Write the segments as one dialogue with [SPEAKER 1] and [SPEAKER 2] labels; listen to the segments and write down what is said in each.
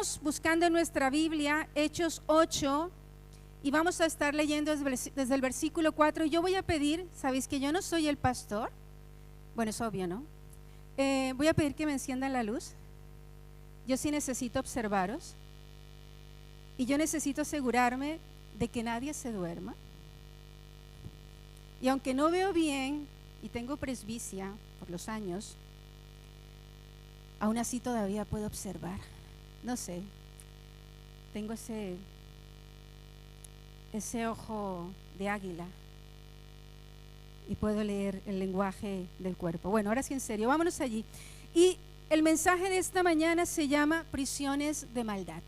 [SPEAKER 1] Estamos buscando en nuestra Biblia Hechos 8 y vamos a estar leyendo desde el versículo 4. Yo voy a pedir, ¿sabéis que yo no soy el pastor? Bueno, es obvio, ¿no? Voy a pedir que me enciendan la luz. Yo sí necesito observaros y yo necesito asegurarme de que nadie se duerma. Y aunque no veo bien y tengo presbicia por los años, aún así todavía puedo observar. No sé, tengo ese ojo de águila y puedo leer el lenguaje del cuerpo. Bueno, ahora sí, en serio, vámonos allí. Y el mensaje de esta mañana se llama prisiones de maldad.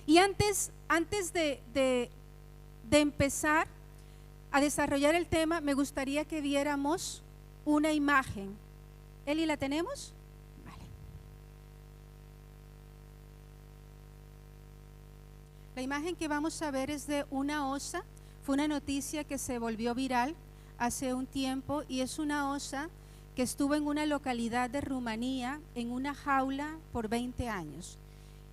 [SPEAKER 1] Y antes de empezar a desarrollar el tema, me gustaría que viéramos una imagen. ¿Eli, la tenemos? Vale. La imagen que vamos a ver es de una osa. Fue una noticia que se volvió viral hace un tiempo y es una osa que estuvo en una localidad de Rumanía en una jaula por 20 años.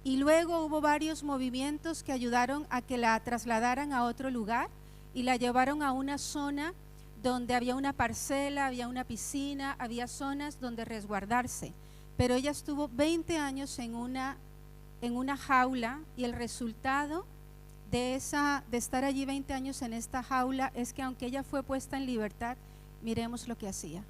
[SPEAKER 1] Y luego hubo varios movimientos que ayudaron a que la trasladaran a otro lugar y la llevaron a una zona donde había una parcela, había una piscina, había zonas donde resguardarse. Pero ella estuvo 20 años en una jaula y el resultado de estar allí 20 años en esta jaula es que aunque ella fue puesta en libertad, miremos lo que hacía.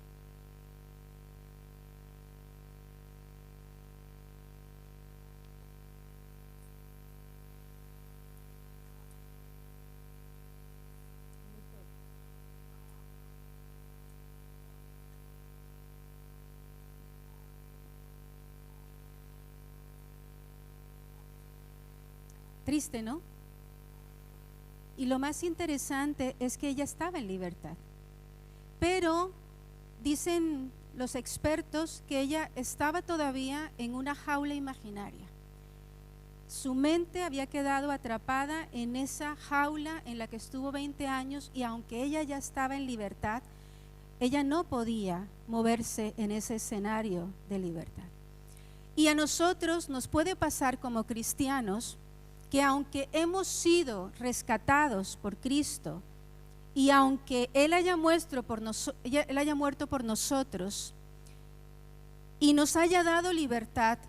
[SPEAKER 1] Triste, ¿no? Y lo más interesante es que ella estaba en libertad. Pero dicen los expertos que ella estaba todavía en una jaula imaginaria. Su mente había quedado atrapada en esa jaula en la que estuvo 20 años y aunque ella ya estaba en libertad, ella no podía moverse en ese escenario de libertad. Y a nosotros nos puede pasar como cristianos que aunque hemos sido rescatados por Cristo y aunque Él haya muerto por nosotros y nos haya dado libertad,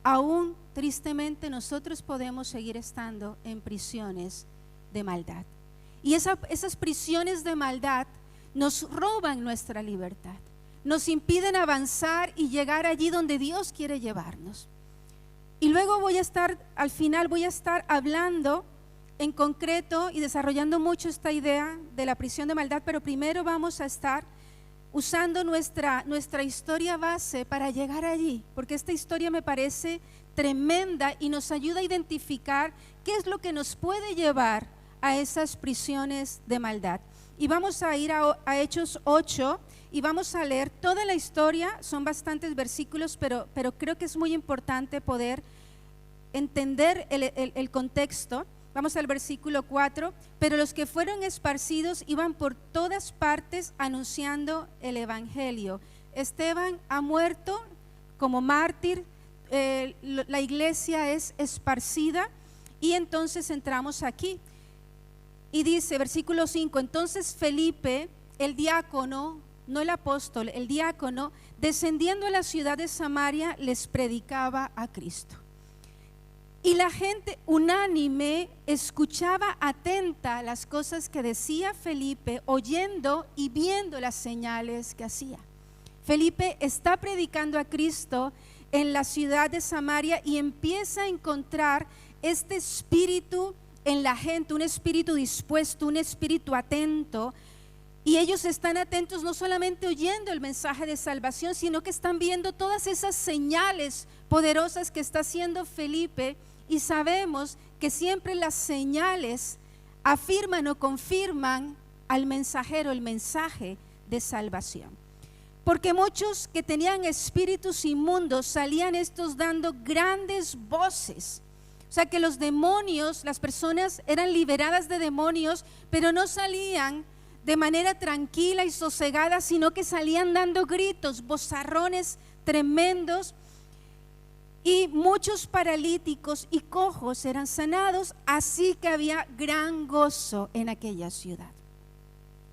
[SPEAKER 1] aún tristemente nosotros podemos seguir estando en prisiones de maldad. Y esas prisiones de maldad nos roban nuestra libertad, nos impiden avanzar y llegar allí donde Dios quiere llevarnos. Y luego al final voy a estar hablando en concreto y desarrollando mucho esta idea de la prisión de maldad, pero primero vamos a estar usando nuestra historia base para llegar allí, porque esta historia me parece tremenda y nos ayuda a identificar qué es lo que nos puede llevar a esas prisiones de maldad. Y vamos a ir a Hechos 8 y vamos a leer toda la historia. Son bastantes versículos, pero creo que es muy importante poder entender el contexto. Vamos al versículo 4. Pero los que fueron esparcidos iban por todas partes anunciando el evangelio. Esteban ha muerto como mártir, la iglesia es esparcida y entonces entramos aquí. Y dice, versículo 5, entonces Felipe, el diácono, no el apóstol, el diácono, descendiendo a la ciudad de Samaria, les predicaba a Cristo. Y la gente unánime escuchaba atenta las cosas que decía Felipe, oyendo y viendo las señales que hacía. Felipe está predicando a Cristo en la ciudad de Samaria y empieza a encontrar este espíritu en la gente, un espíritu dispuesto, un espíritu atento. Y ellos están atentos no solamente oyendo el mensaje de salvación, sino que están viendo todas esas señales poderosas que está haciendo Felipe. Y sabemos que siempre las señales afirman o confirman al mensajero el mensaje de salvación. Porque muchos que tenían espíritus inmundos salían estos dando grandes voces. O sea que los demonios, las personas eran liberadas de demonios, pero no salían de manera tranquila y sosegada, sino que salían dando gritos, vozarrones tremendos. y muchos paralíticos y cojos eran sanados, así que había gran gozo en aquella ciudad.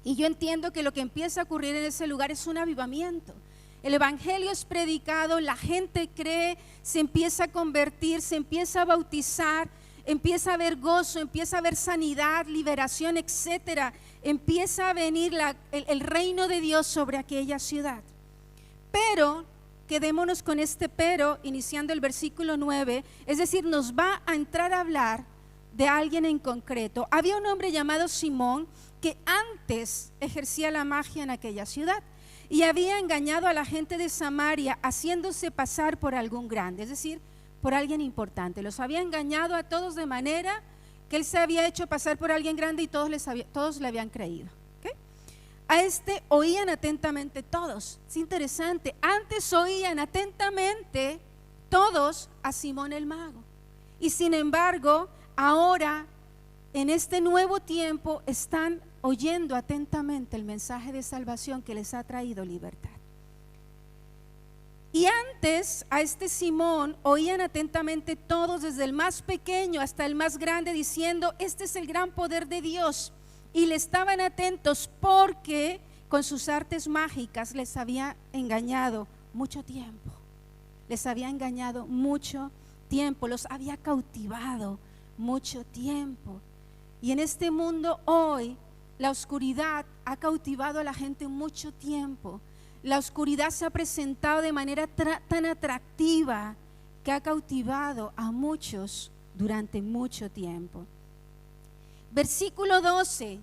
[SPEAKER 1] Y yo entiendo que lo que empieza a ocurrir en ese lugar es un avivamiento. El evangelio es predicado, la gente cree, se empieza a convertir, se empieza a bautizar, empieza a haber gozo, empieza a haber sanidad, liberación, etcétera. Empieza a venir el reino de Dios sobre aquella ciudad. Pero quedémonos con este pero, iniciando el versículo 9, es decir, nos va a entrar a hablar de alguien en concreto. Había un hombre llamado Simón que antes ejercía la magia en aquella ciudad y había engañado a la gente de Samaria haciéndose pasar por algún grande, es decir, por alguien importante. Los había engañado a todos de manera que él se había hecho pasar por alguien grande y todos le habían creído. A este oían atentamente todos. Es interesante, antes oían atentamente todos a Simón el mago. Y sin embargo, ahora, en este nuevo tiempo, están oyendo atentamente el mensaje de salvación que les ha traído libertad. Y antes a este Simón oían atentamente todos, desde el más pequeño hasta el más grande, diciendo: este es el gran poder de Dios. Y le estaban atentos porque con sus artes mágicas les había engañado mucho tiempo. Les había engañado mucho tiempo, los había cautivado mucho tiempo. Y en este mundo hoy, la oscuridad ha cautivado a la gente mucho tiempo. La oscuridad se ha presentado de manera tan atractiva que ha cautivado a muchos durante mucho tiempo. Versículo 12,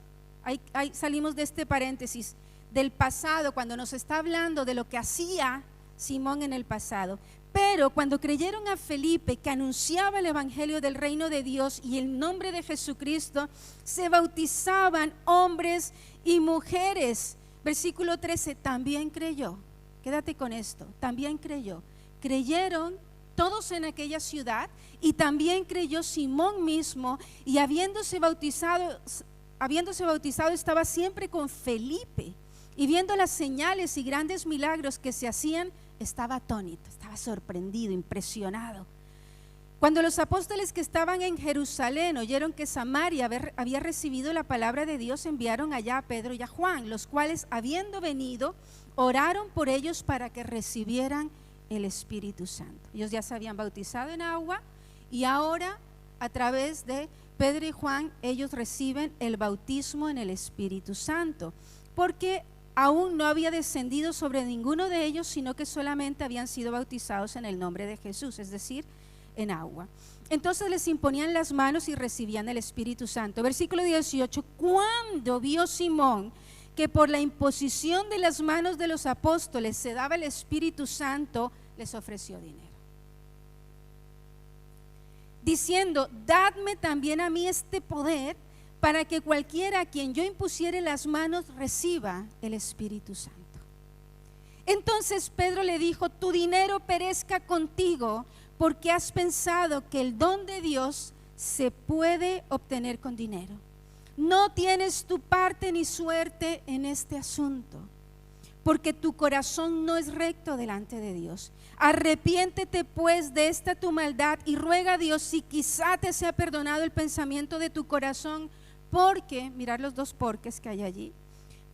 [SPEAKER 1] ahí salimos de este paréntesis del pasado, cuando nos está hablando de lo que hacía Simón en el pasado. Pero cuando creyeron a Felipe, que anunciaba el evangelio del reino de Dios y el nombre de Jesucristo, se bautizaban hombres y mujeres. Versículo 13, también creyó. Quédate con esto, también creyó. Creyeron todos en aquella ciudad y también creyó Simón mismo, y habiéndose bautizado estaba siempre con Felipe, y viendo las señales y grandes milagros que se hacían, estaba atónito, estaba sorprendido, impresionado. Cuando los apóstoles que estaban en Jerusalén oyeron que Samaria había recibido la palabra de Dios, enviaron allá a Pedro y a Juan, los cuales, habiendo venido, oraron por ellos para que recibieran el Espíritu Santo. Ellos ya se habían bautizado en agua y ahora, a través de Pedro y Juan, ellos reciben el bautismo en el Espíritu Santo, porque aún no había descendido sobre ninguno de ellos, sino que solamente habían sido bautizados en el nombre de Jesús, es decir, en agua. Entonces les imponían las manos y recibían el Espíritu Santo. Versículo 18, cuando vio Simón que por la imposición de las manos de los apóstoles se daba el Espíritu Santo, les ofreció dinero, diciendo: dadme también a mí este poder, para que cualquiera a quien yo impusiere las manos reciba el Espíritu Santo. Entonces Pedro le dijo: tu dinero perezca contigo, porque has pensado que el don de Dios se puede obtener con dinero. No tienes tu parte ni suerte en este asunto, porque tu corazón no es recto delante de Dios. Arrepiéntete pues de esta tu maldad y ruega a Dios si quizá te sea perdonado el pensamiento de tu corazón, porque, mirad los dos porques que hay allí,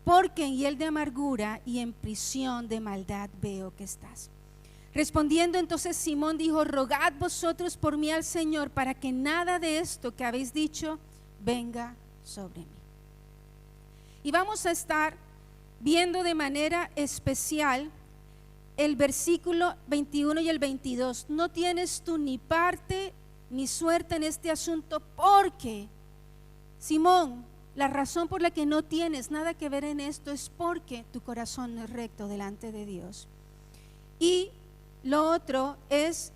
[SPEAKER 1] porque en hiel de amargura y en prisión de maldad veo que estás. Respondiendo entonces Simón dijo: rogad vosotros por mí al Señor, para que nada de esto que habéis dicho venga sobre mí. Y vamos a estar viendo de manera especial el versículo 21 y el 22. No tienes tú ni parte ni suerte en este asunto, porque, Simón, la razón por la que no tienes nada que ver en esto es porque tu corazón no es recto delante de Dios. Y lo otro es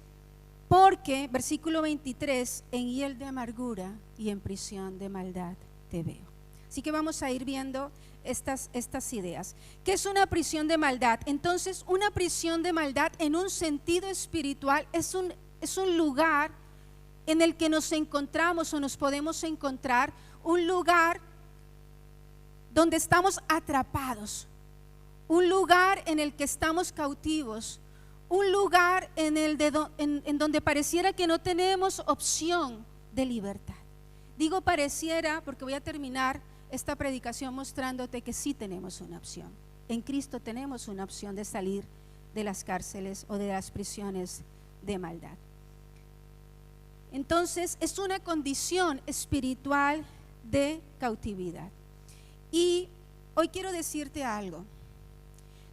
[SPEAKER 1] porque, versículo 23, en hiel de amargura y en prisión de maldad te veo. Así que vamos a ir viendo estas ideas. ¿Qué es una prisión de maldad? Entonces, una prisión de maldad en un sentido espiritual es un lugar en el que nos encontramos o nos podemos encontrar, un lugar donde estamos atrapados, un lugar en el que estamos cautivos, un lugar en donde pareciera que no tenemos opción de libertad. Digo pareciera porque voy a terminar esta predicación mostrándote que sí tenemos una opción. En Cristo tenemos una opción de salir de las cárceles o de las prisiones de maldad. Entonces es una condición espiritual de cautividad. Y hoy quiero decirte algo.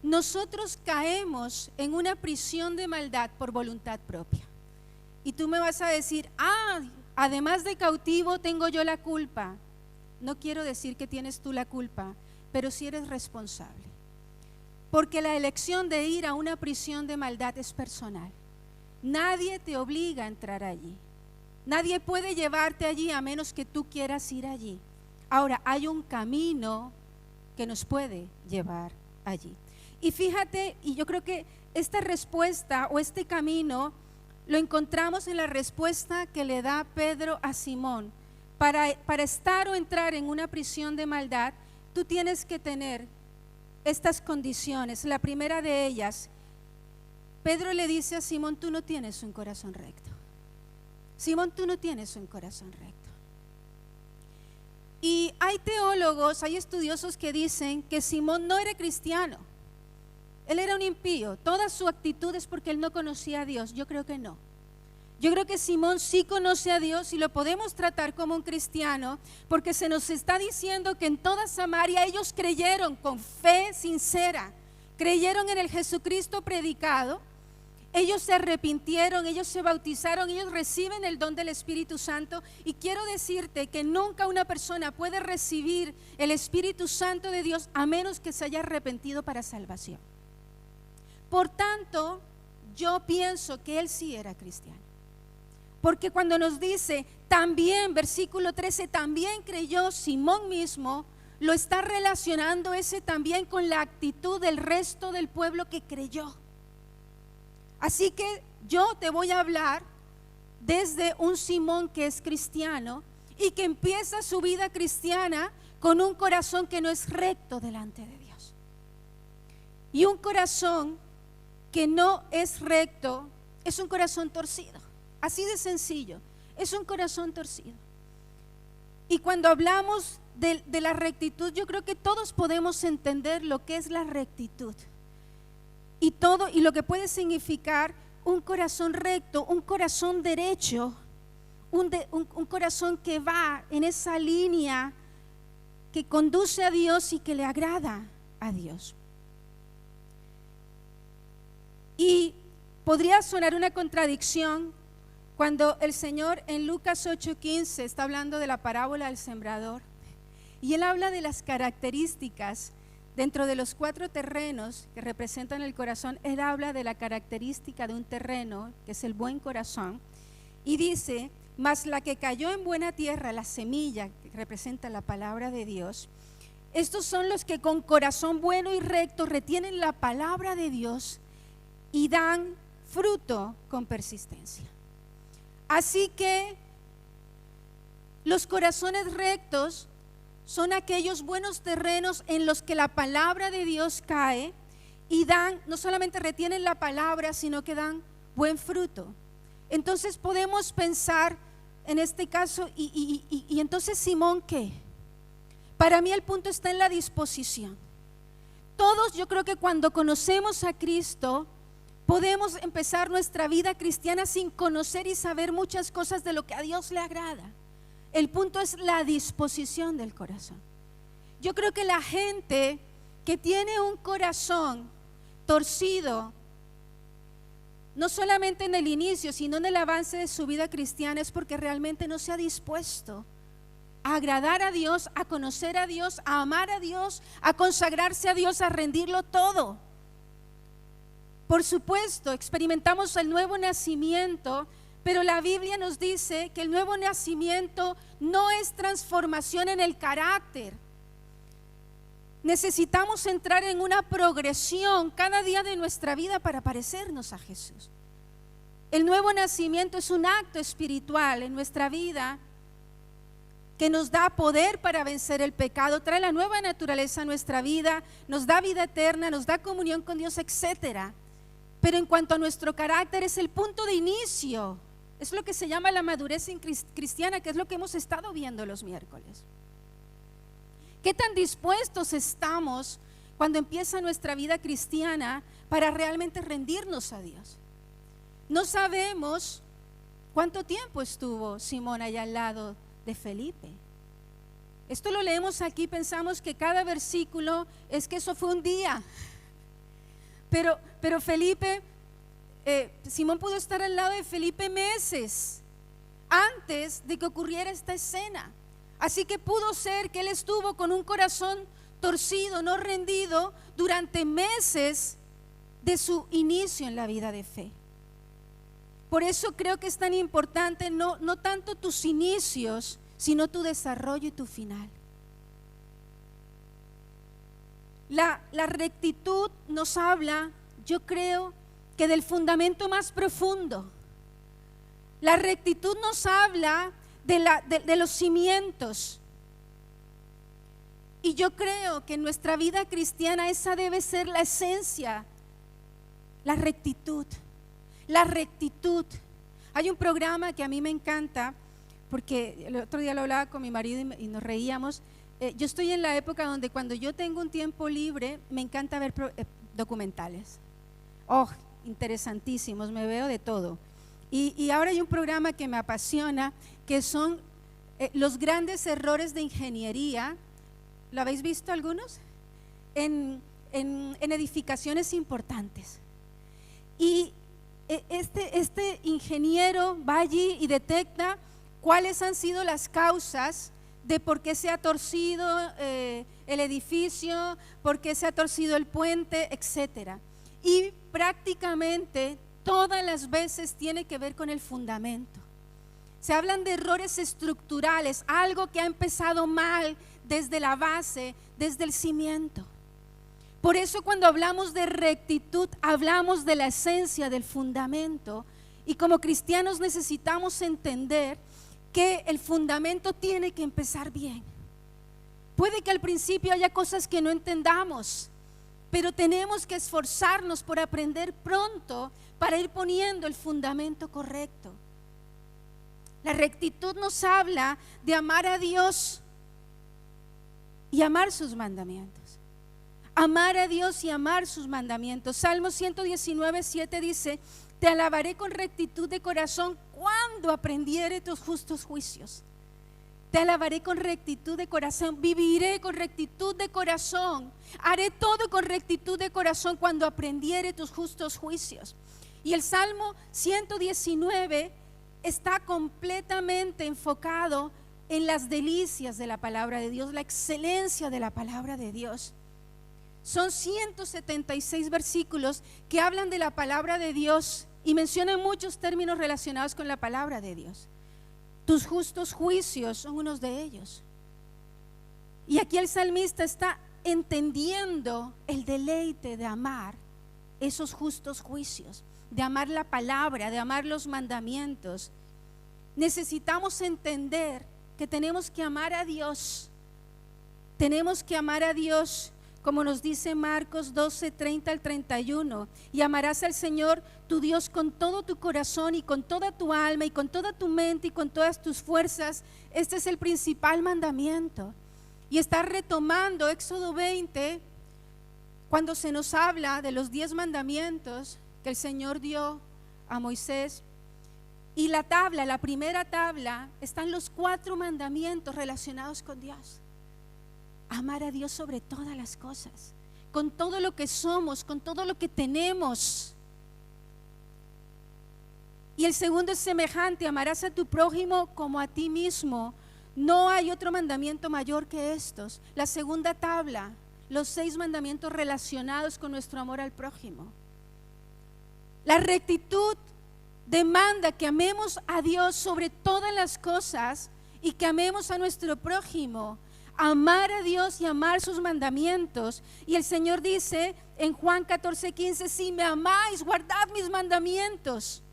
[SPEAKER 1] Nosotros caemos en una prisión de maldad por voluntad propia. Y tú me vas a decir, además de cautivo tengo yo la culpa. No quiero decir que tienes tú la culpa, pero sí eres responsable. Porque la elección de ir a una prisión de maldad es personal. Nadie te obliga a entrar allí. Nadie puede llevarte allí a menos que tú quieras ir allí. Ahora, hay un camino que nos puede llevar allí. Y fíjate, y yo creo que esta respuesta o este camino lo encontramos en la respuesta que le da Pedro a Simón. Para estar o entrar en una prisión de maldad, tú tienes que tener estas condiciones. La primera de ellas, Pedro le dice a Simón, tú no tienes un corazón recto. Simón, tú no tienes un corazón recto. Y hay teólogos, hay estudiosos que dicen que Simón no era cristiano. Él era un impío. Toda su actitud es porque él no conocía a Dios. Yo creo que no. Yo creo que Simón sí conoce a Dios y lo podemos tratar como un cristiano porque se nos está diciendo que en toda Samaria ellos creyeron con fe sincera, creyeron en el Jesucristo predicado, ellos se arrepintieron, ellos se bautizaron, ellos reciben el don del Espíritu Santo y quiero decirte que nunca una persona puede recibir el Espíritu Santo de Dios a menos que se haya arrepentido para salvación. Por tanto, yo pienso que él sí era cristiano. Porque cuando nos dice, también, versículo 13, también creyó Simón mismo, lo está relacionando ese también con la actitud del resto del pueblo que creyó. Así que yo te voy a hablar desde un Simón que es cristiano y que empieza su vida cristiana con un corazón que no es recto delante de Dios. Y un corazón que no es recto es un corazón torcido. Así de sencillo, es un corazón torcido. Y cuando hablamos de la rectitud, yo creo que todos podemos entender lo que es la rectitud. Y lo que puede significar un corazón recto, un corazón derecho, un corazón que va en esa línea que conduce a Dios y que le agrada a Dios. Y podría sonar una contradicción cuando el Señor en Lucas 8:15 está hablando de la parábola del sembrador y Él habla de las características dentro de los 4 terrenos que representan el corazón. Él habla de la característica de un terreno que es el buen corazón y dice, mas la que cayó en buena tierra, la semilla que representa la palabra de Dios, estos son los que con corazón bueno y recto retienen la palabra de Dios y dan fruto con persistencia. Así que los corazones rectos son aquellos buenos terrenos en los que la palabra de Dios cae y dan, no solamente retienen la palabra, sino que dan buen fruto. Entonces podemos pensar en este caso, y entonces Simón, ¿qué? Para mí el punto está en la disposición. Todos, yo creo que cuando conocemos a Cristo, podemos empezar nuestra vida cristiana sin conocer y saber muchas cosas de lo que a Dios le agrada. El punto es la disposición del corazón. Yo creo que la gente que tiene un corazón torcido, no solamente en el inicio, sino en el avance de su vida cristiana, es porque realmente no se ha dispuesto a agradar a Dios, a conocer a Dios, a amar a Dios, a consagrarse a Dios, a rendirlo todo. Por supuesto, experimentamos el nuevo nacimiento, pero la Biblia nos dice que el nuevo nacimiento no es transformación en el carácter. Necesitamos entrar en una progresión cada día de nuestra vida para parecernos a Jesús. El nuevo nacimiento es un acto espiritual en nuestra vida que nos da poder para vencer el pecado, trae la nueva naturaleza a nuestra vida, nos da vida eterna, nos da comunión con Dios, etcétera. pero en cuanto a nuestro carácter es el punto de inicio. Es lo que se llama la madurez cristiana, que es lo que hemos estado viendo los miércoles. ¿Qué tan dispuestos estamos cuando empieza nuestra vida cristiana para realmente rendirnos a Dios? No sabemos cuánto tiempo estuvo Simón allá al lado de Felipe. Esto lo leemos aquí, pensamos que cada versículo es que eso fue un día. Pero Felipe, Simón pudo estar al lado de Felipe meses antes de que ocurriera esta escena. Así que pudo ser que él estuvo con un corazón torcido, no rendido, durante meses de su inicio en la vida de fe. Por eso creo que es tan importante no tanto tus inicios, sino tu desarrollo y tu final. La rectitud nos habla, yo creo, que del fundamento más profundo. La rectitud nos habla de los cimientos. Y yo creo que en nuestra vida cristiana esa debe ser la esencia, la rectitud. La rectitud. Hay un programa que a mí me encanta, porque el otro día lo hablaba con mi marido y nos reíamos. Yo estoy en la época donde cuando yo tengo un tiempo libre, me encanta ver documentales. Oh, interesantísimos, me veo de todo. Y ahora hay un programa que me apasiona, que son los grandes errores de ingeniería. ¿Lo habéis visto algunos? En edificaciones importantes. Y este ingeniero va allí y detecta cuáles han sido las causas de por qué se ha torcido el edificio, por qué se ha torcido el puente, etcétera. Y prácticamente todas las veces tiene que ver con el fundamento. Se hablan de errores estructurales, algo que ha empezado mal desde la base, desde el cimiento. Por eso cuando hablamos de rectitud, hablamos de la esencia del fundamento, y como cristianos necesitamos entender que el fundamento tiene que empezar bien. Puede que al principio haya cosas que no entendamos, pero tenemos que esforzarnos por aprender pronto para ir poniendo el fundamento correcto. La rectitud nos habla de amar a Dios y amar sus mandamientos. Amar a Dios y amar sus mandamientos. Salmo 119:7 dice: te alabaré con rectitud de corazón cuando aprendiere tus justos juicios. Te alabaré con rectitud de corazón, viviré con rectitud de corazón, haré todo con rectitud de corazón cuando aprendiere tus justos juicios. Y el Salmo 119 está completamente enfocado en las delicias de la palabra de Dios, la excelencia de la palabra de Dios. Son 176 versículos que hablan de la palabra de Dios y mencionan muchos términos relacionados con la palabra de Dios. Tus justos juicios son unos de ellos. Y aquí el salmista está entendiendo el deleite de amar esos justos juicios, de amar la palabra, de amar los mandamientos. Necesitamos entender que tenemos que amar a Dios. Tenemos que amar a Dios, como nos dice Marcos 12:30-31, y amarás al Señor tu Dios con todo tu corazón y con toda tu alma y con toda tu mente y con todas tus fuerzas. Este es el principal mandamiento. Y está retomando Éxodo 20, cuando se nos habla de los 10 mandamientos que el Señor dio a Moisés. Y la primera tabla, están los 4 mandamientos relacionados con Dios. Amar a Dios sobre todas las cosas, con todo lo que somos, con todo lo que tenemos. Y el segundo es semejante: amarás a tu prójimo como a ti mismo. No hay otro mandamiento mayor que estos. La segunda tabla, los 6 mandamientos relacionados con nuestro amor al prójimo. La rectitud demanda que amemos a Dios sobre todas las cosas y que amemos a nuestro prójimo. Amar a Dios y amar sus mandamientos. Y el Señor dice en Juan 14:15: si me amáis, guardad mis mandamientos.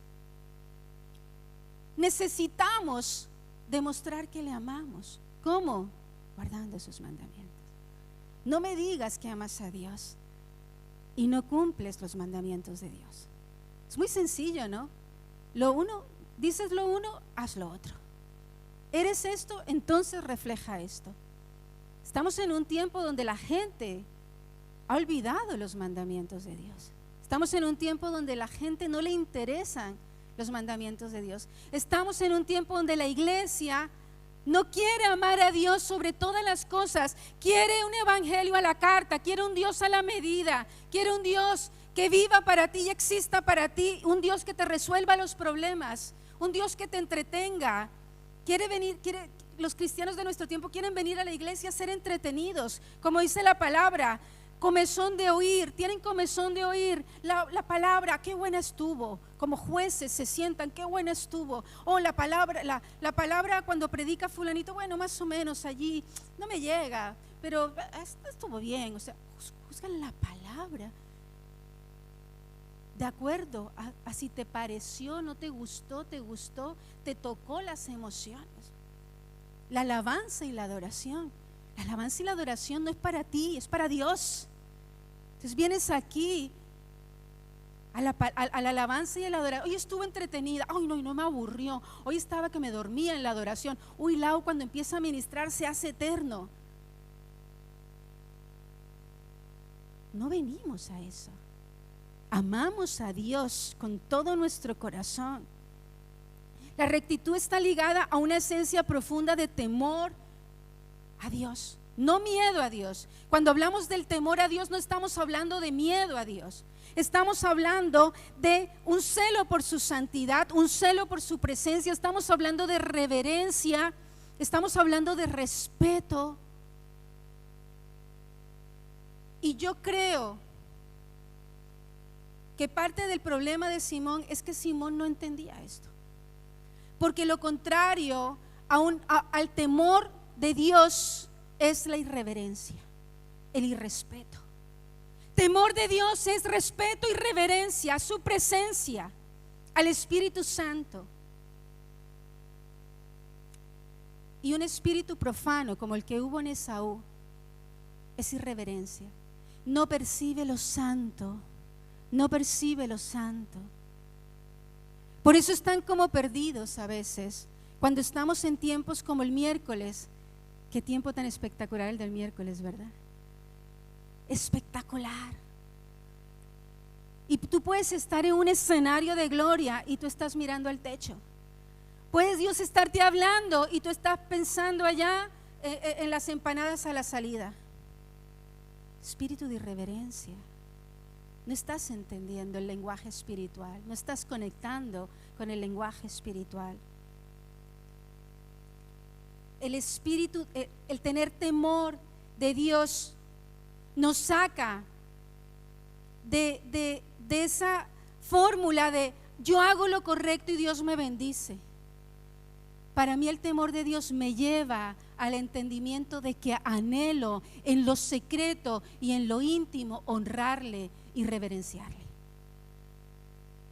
[SPEAKER 1] Necesitamos demostrar que le amamos. ¿Cómo? Guardando sus mandamientos. No me digas que amas a Dios y no cumples los mandamientos de Dios. Es muy sencillo, ¿no? Lo uno, dices lo uno, haz lo otro. Eres esto, entonces refleja esto. Estamos en un tiempo donde la gente ha olvidado los mandamientos de Dios. Estamos en un tiempo donde la gente no le interesan los mandamientos de Dios. Estamos en un tiempo donde la iglesia no quiere amar a Dios sobre todas las cosas. Quiere un evangelio a la carta, quiere un Dios a la medida, quiere un Dios que viva para ti y exista para ti, un Dios que te resuelva los problemas, un Dios que te entretenga. Los cristianos de nuestro tiempo quieren venir a la iglesia a ser entretenidos, como dice la palabra, comezón de oír, tienen comezón de oír la palabra, qué buena estuvo, como jueces se sientan, qué buena estuvo, la palabra cuando predica fulanito, bueno, más o menos allí, no me llega, pero estuvo bien, o sea, juzgan la palabra, de acuerdo a si te pareció, no te gustó, te tocó las emociones. La alabanza y la adoración. La alabanza y la adoración no es para ti, es para Dios. Entonces vienes aquí a la alabanza y a la adoración. Hoy estuve entretenida, no me aburrió. Hoy estaba que me dormía en la adoración. Lau, cuando empieza a ministrar se hace eterno. No venimos a eso. Amamos a Dios con todo nuestro corazón. La rectitud está ligada a una esencia profunda de temor a Dios, no miedo a Dios. Cuando hablamos del temor a Dios no estamos hablando de miedo a Dios. Estamos hablando de un celo por su santidad, un celo por su presencia. Estamos hablando de reverencia, estamos hablando de respeto. Y yo creo que parte del problema de Simón es que Simón no entendía esto. Porque lo contrario al temor de Dios es la irreverencia, el irrespeto. Temor de Dios es respeto y reverencia a su presencia, al Espíritu Santo. Y un espíritu profano como el que hubo en Esaú es irreverencia. No percibe lo santo. No percibe lo santo. Por eso están como perdidos a veces. Cuando estamos en tiempos como el miércoles, qué tiempo tan espectacular el del miércoles, ¿verdad? Espectacular. Y tú puedes estar en un escenario de gloria y tú estás mirando al techo. Puedes Dios estarte hablando y tú estás pensando allá en las empanadas a la salida. Espíritu de irreverencia. No estás entendiendo el lenguaje espiritual, no estás conectando con el lenguaje espiritual. El espíritu, el tener temor de Dios nos saca de esa fórmula de yo hago lo correcto y Dios me bendice. Para mí el temor de Dios me lleva al entendimiento de que anhelo en lo secreto y en lo íntimo honrarle y reverenciarle.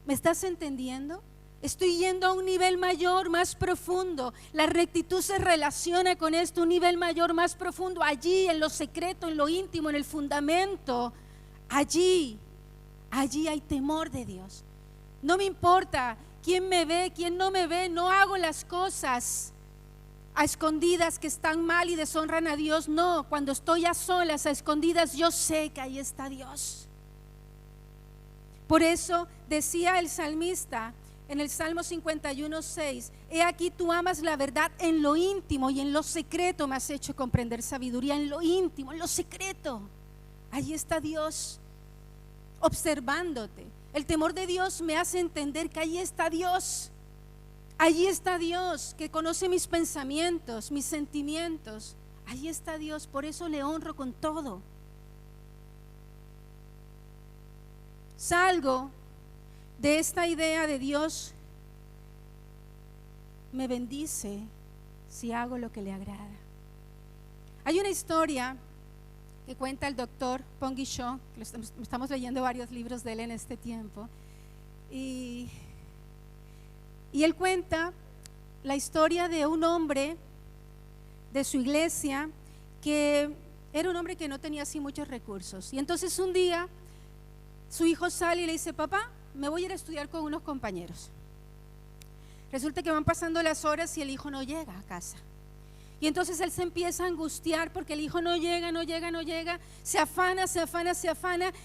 [SPEAKER 1] ¿Me estás entendiendo? Estoy yendo a un nivel mayor, más profundo. La rectitud se relaciona con esto, un nivel mayor, más profundo. Allí, en lo secreto, en lo íntimo, en el fundamento, allí hay temor de Dios. No me importa quién me ve, quién no me ve. No hago las cosas a escondidas que están mal y deshonran a Dios. No, cuando estoy a solas, a escondidas, yo sé que ahí está Dios. Por eso decía el salmista en el Salmo 51:6, he aquí tú amas la verdad en lo íntimo y en lo secreto me has hecho comprender sabiduría. En lo íntimo, en lo secreto, allí está Dios observándote. El temor de Dios me hace entender que allí está Dios. Allí está Dios que conoce mis pensamientos, mis sentimientos. Allí está Dios, por eso le honro con todo. Salgo de esta idea de Dios me bendice si hago lo que le agrada. Hay una historia que cuenta el doctor Pongi Cho, que estamos leyendo varios libros de él en este tiempo, y él cuenta la historia de un hombre de su iglesia que era un hombre que no tenía así muchos recursos, y entonces un día su hijo sale y le dice: papá, me voy a ir a estudiar con unos compañeros. Resulta que van pasando las horas y el hijo no llega a casa. Y entonces él se empieza a angustiar porque el hijo no llega, se afana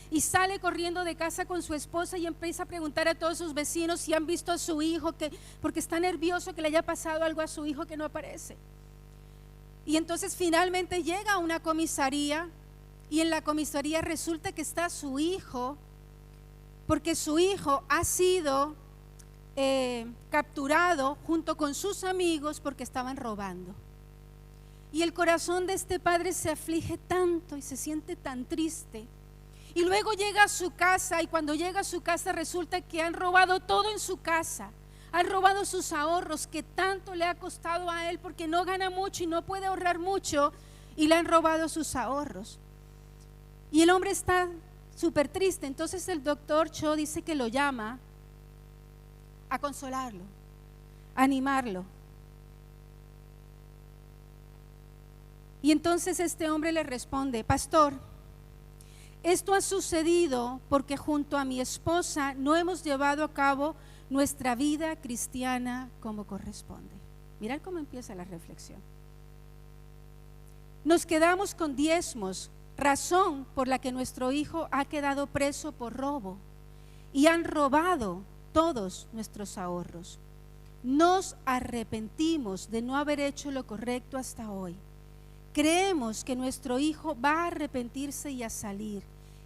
[SPEAKER 1] y sale corriendo de casa con su esposa y empieza a preguntar a todos sus vecinos si han visto a su hijo, porque está nervioso que le haya pasado algo a su hijo que no aparece. Y entonces finalmente llega a una comisaría y en la comisaría resulta que está su hijo, porque su hijo ha sido capturado junto con sus amigos porque estaban robando. Y el corazón de este padre se aflige tanto y se siente tan triste. Y luego llega a su casa y cuando llega a su casa resulta que han robado todo en su casa. Han robado sus ahorros que tanto le ha costado a él porque no gana mucho y no puede ahorrar mucho y le han robado sus ahorros. Y el hombre está súper triste. Entonces el doctor Cho dice que lo llama a consolarlo, a animarlo. Y entonces este hombre le responde: pastor, esto ha sucedido porque junto a mi esposa no hemos llevado a cabo nuestra vida cristiana como corresponde. Mirad cómo empieza la reflexión. Nos quedamos con diezmos, razón por la que nuestro hijo ha quedado preso por robo, y han robado todos nuestros ahorros. Nos arrepentimos de no haber hecho lo correcto hasta hoy. Creemos que nuestro hijo va a arrepentirse y a salir,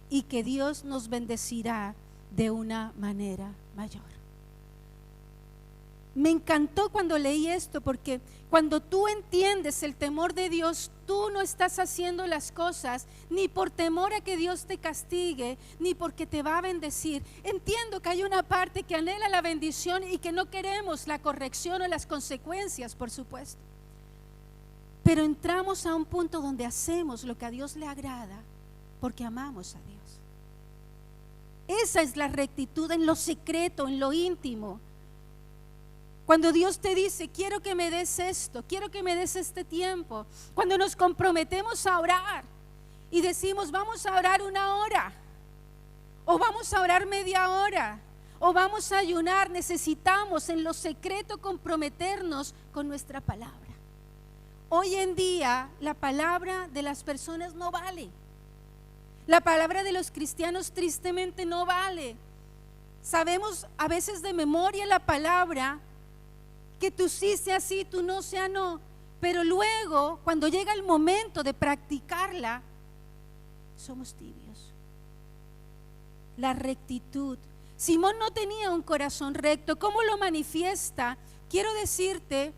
[SPEAKER 1] y que Dios nos bendecirá de una manera mayor. Me encantó cuando leí esto, porque cuando tú entiendes el temor de Dios, tú no estás haciendo las cosas ni por temor a que Dios te castigue, ni porque te va a bendecir. Entiendo que hay una parte que anhela la bendición y que no queremos la corrección o las consecuencias, por supuesto. Pero entramos a un punto donde hacemos lo que a Dios le agrada porque amamos a Dios. Esa es la rectitud en lo secreto, en lo íntimo. Cuando Dios te dice: quiero que me des esto, quiero que me des este tiempo. Cuando nos comprometemos a orar y decimos: vamos a orar 1 hora, o vamos a orar media hora, o vamos a ayunar, necesitamos en lo secreto comprometernos con nuestra palabra. Hoy en día la palabra de las personas no vale. La palabra de los cristianos tristemente no vale. Sabemos a veces de memoria la palabra, que tú sí sea sí, tú no sea no, pero luego cuando llega el momento de practicarla, somos tibios. La rectitud. Simón no tenía un corazón recto. ¿Cómo lo manifiesta? Quiero decirte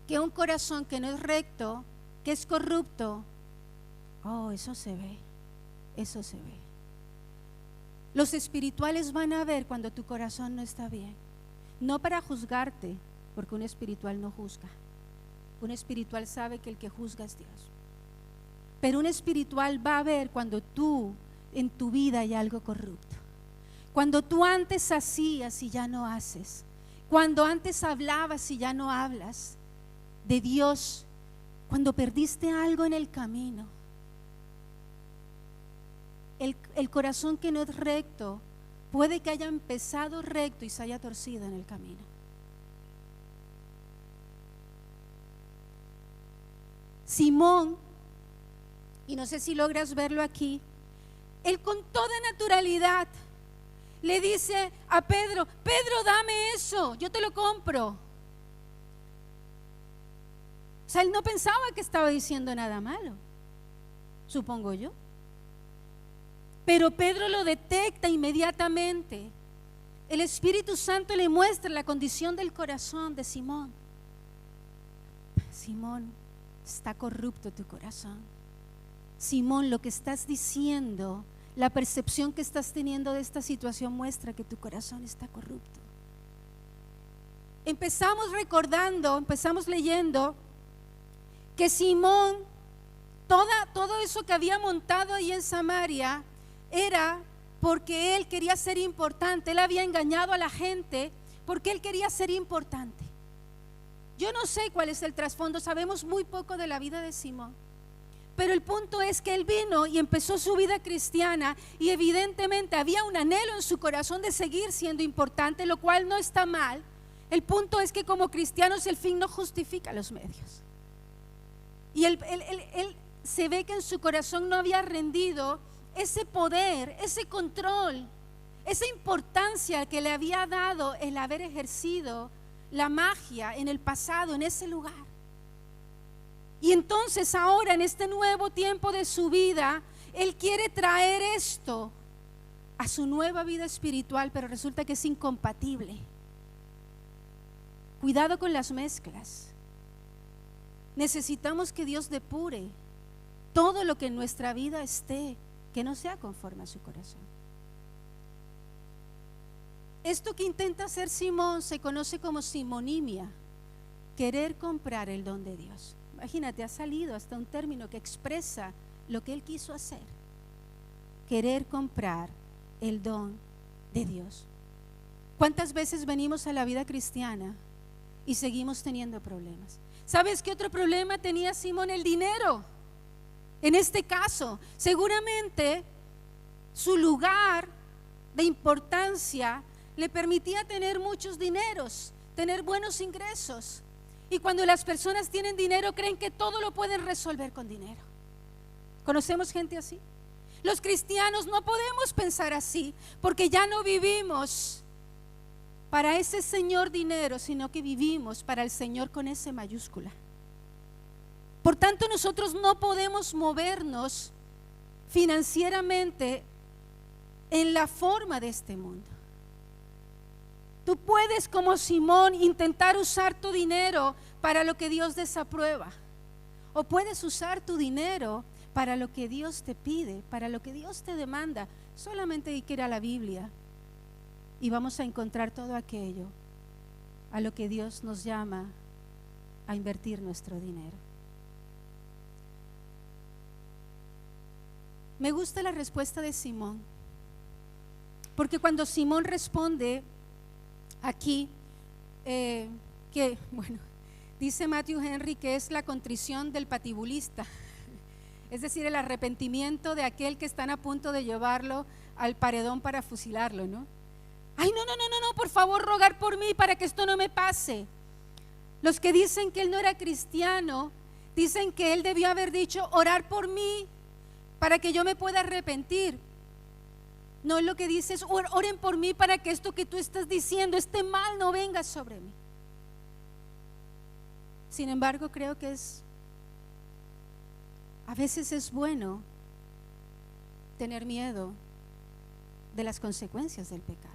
[SPEAKER 1] que un corazón que no es recto, que es corrupto, eso se ve, eso se ve. Los espirituales van a ver cuando tu corazón no está bien, no para juzgarte, porque un espiritual no juzga. Un espiritual sabe que el que juzga es Dios. Pero un espiritual va a ver cuando tú en tu vida hay algo corrupto. Cuando tú antes hacías y ya no haces. Cuando antes hablabas y ya no hablas de Dios. Cuando perdiste algo en el camino. El corazón que no es recto puede que haya empezado recto y se haya torcido en el camino. Simón, y no sé si logras verlo aquí, él con toda naturalidad le dice a Pedro: Pedro, dame eso, yo te lo compro. O sea, él no pensaba que estaba diciendo nada malo, supongo yo. Pero Pedro lo detecta inmediatamente. El Espíritu Santo le muestra la condición del corazón de Simón. Simón, está corrupto tu corazón. Simón, lo que estás diciendo, la percepción que estás teniendo de esta situación muestra que tu corazón está corrupto. Empezamos recordando, empezamos leyendo que Simón, todo eso que había montado ahí en Samaria era porque él quería ser importante. Él había engañado a la gente porque él quería ser importante. Yo no sé cuál es el trasfondo, sabemos muy poco de la vida de Simón, Pero el punto es que él vino y empezó su vida cristiana y evidentemente había un anhelo en su corazón de seguir siendo importante, lo cual no está mal. El punto es que como cristianos el fin no justifica los medios. Y él se ve que en su corazón no había rendido ese poder, ese control, esa importancia que le había dado el haber ejercido la magia en el pasado, en ese lugar. Y entonces ahora en este nuevo tiempo de su vida, él quiere traer esto a su nueva vida espiritual, pero resulta que es incompatible. Cuidado con las mezclas. Necesitamos que Dios depure todo lo que en nuestra vida esté, que no sea conforme a su corazón. Esto que intenta hacer Simón se conoce como simonimia, querer comprar el don de Dios. Imagínate, ha salido hasta un término que expresa lo que él quiso hacer. Querer comprar el don de Dios. ¿Cuántas veces venimos a la vida cristiana y seguimos teniendo problemas? ¿Sabes qué otro problema tenía Simón? El dinero. En este caso, seguramente su lugar de importancia le permitía tener muchos dineros, tener buenos ingresos. Y cuando las personas tienen dinero, creen que todo lo pueden resolver con dinero. ¿Conocemos gente así? Los cristianos no podemos pensar así, porque ya no vivimos para ese Señor dinero, sino que vivimos para el Señor con S mayúscula. Por tanto, nosotros no podemos movernos financieramente en la forma de este mundo. Tú puedes, como Simón, intentar usar tu dinero para lo que Dios desaprueba, o puedes usar tu dinero para lo que Dios te pide, para lo que Dios te demanda. Solamente hay que ir a la Biblia y vamos a encontrar todo aquello a lo que Dios nos llama a invertir nuestro dinero. Me gusta la respuesta de Simón, porque cuando Simón responde aquí, que bueno, dice Matthew Henry que es la contrición del patibulista, es decir, el arrepentimiento de aquel que están a punto de llevarlo al paredón para fusilarlo, ¿no? Ay, no, por favor, rogar por mí para que esto no me pase. Los que dicen que él no era cristiano, dicen que él debió haber dicho, orar por mí para que yo me pueda arrepentir. No, lo que dice es, oren por mí para que esto que tú estás diciendo, este mal no venga sobre mí. Sin embargo, creo que a veces es bueno tener miedo de las consecuencias del pecado,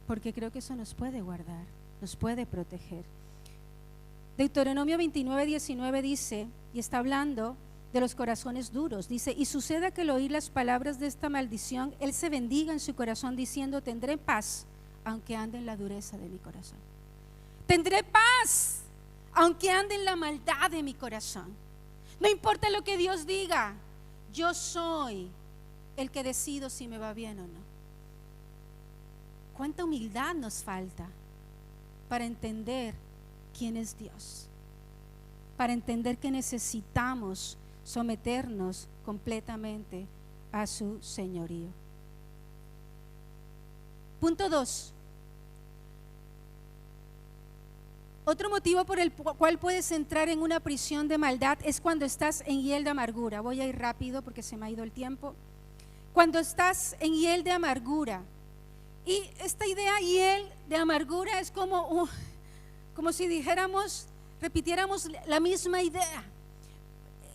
[SPEAKER 1] porque creo que eso nos puede guardar, nos puede proteger. Deuteronomio 29:19 dice, y está hablando de los corazones duros, dice, y suceda que al oír las palabras de esta maldición, él se bendiga en su corazón diciendo, tendré paz aunque ande en la dureza de mi corazón. Tendré paz aunque ande en la maldad de mi corazón. No importa lo que Dios diga, yo soy el que decido si me va bien o no. ¿Cuánta humildad nos falta para entender quién es Dios? Para entender que necesitamos someternos completamente a su señorío. Punto 2. Otro motivo por el cual puedes entrar en una prisión de maldad es cuando estás en hiel de amargura. Voy a ir rápido porque se me ha ido el tiempo. Cuando estás en hiel de amargura. Y esta idea hiel de amargura es como si dijéramos, repitiéramos la misma idea.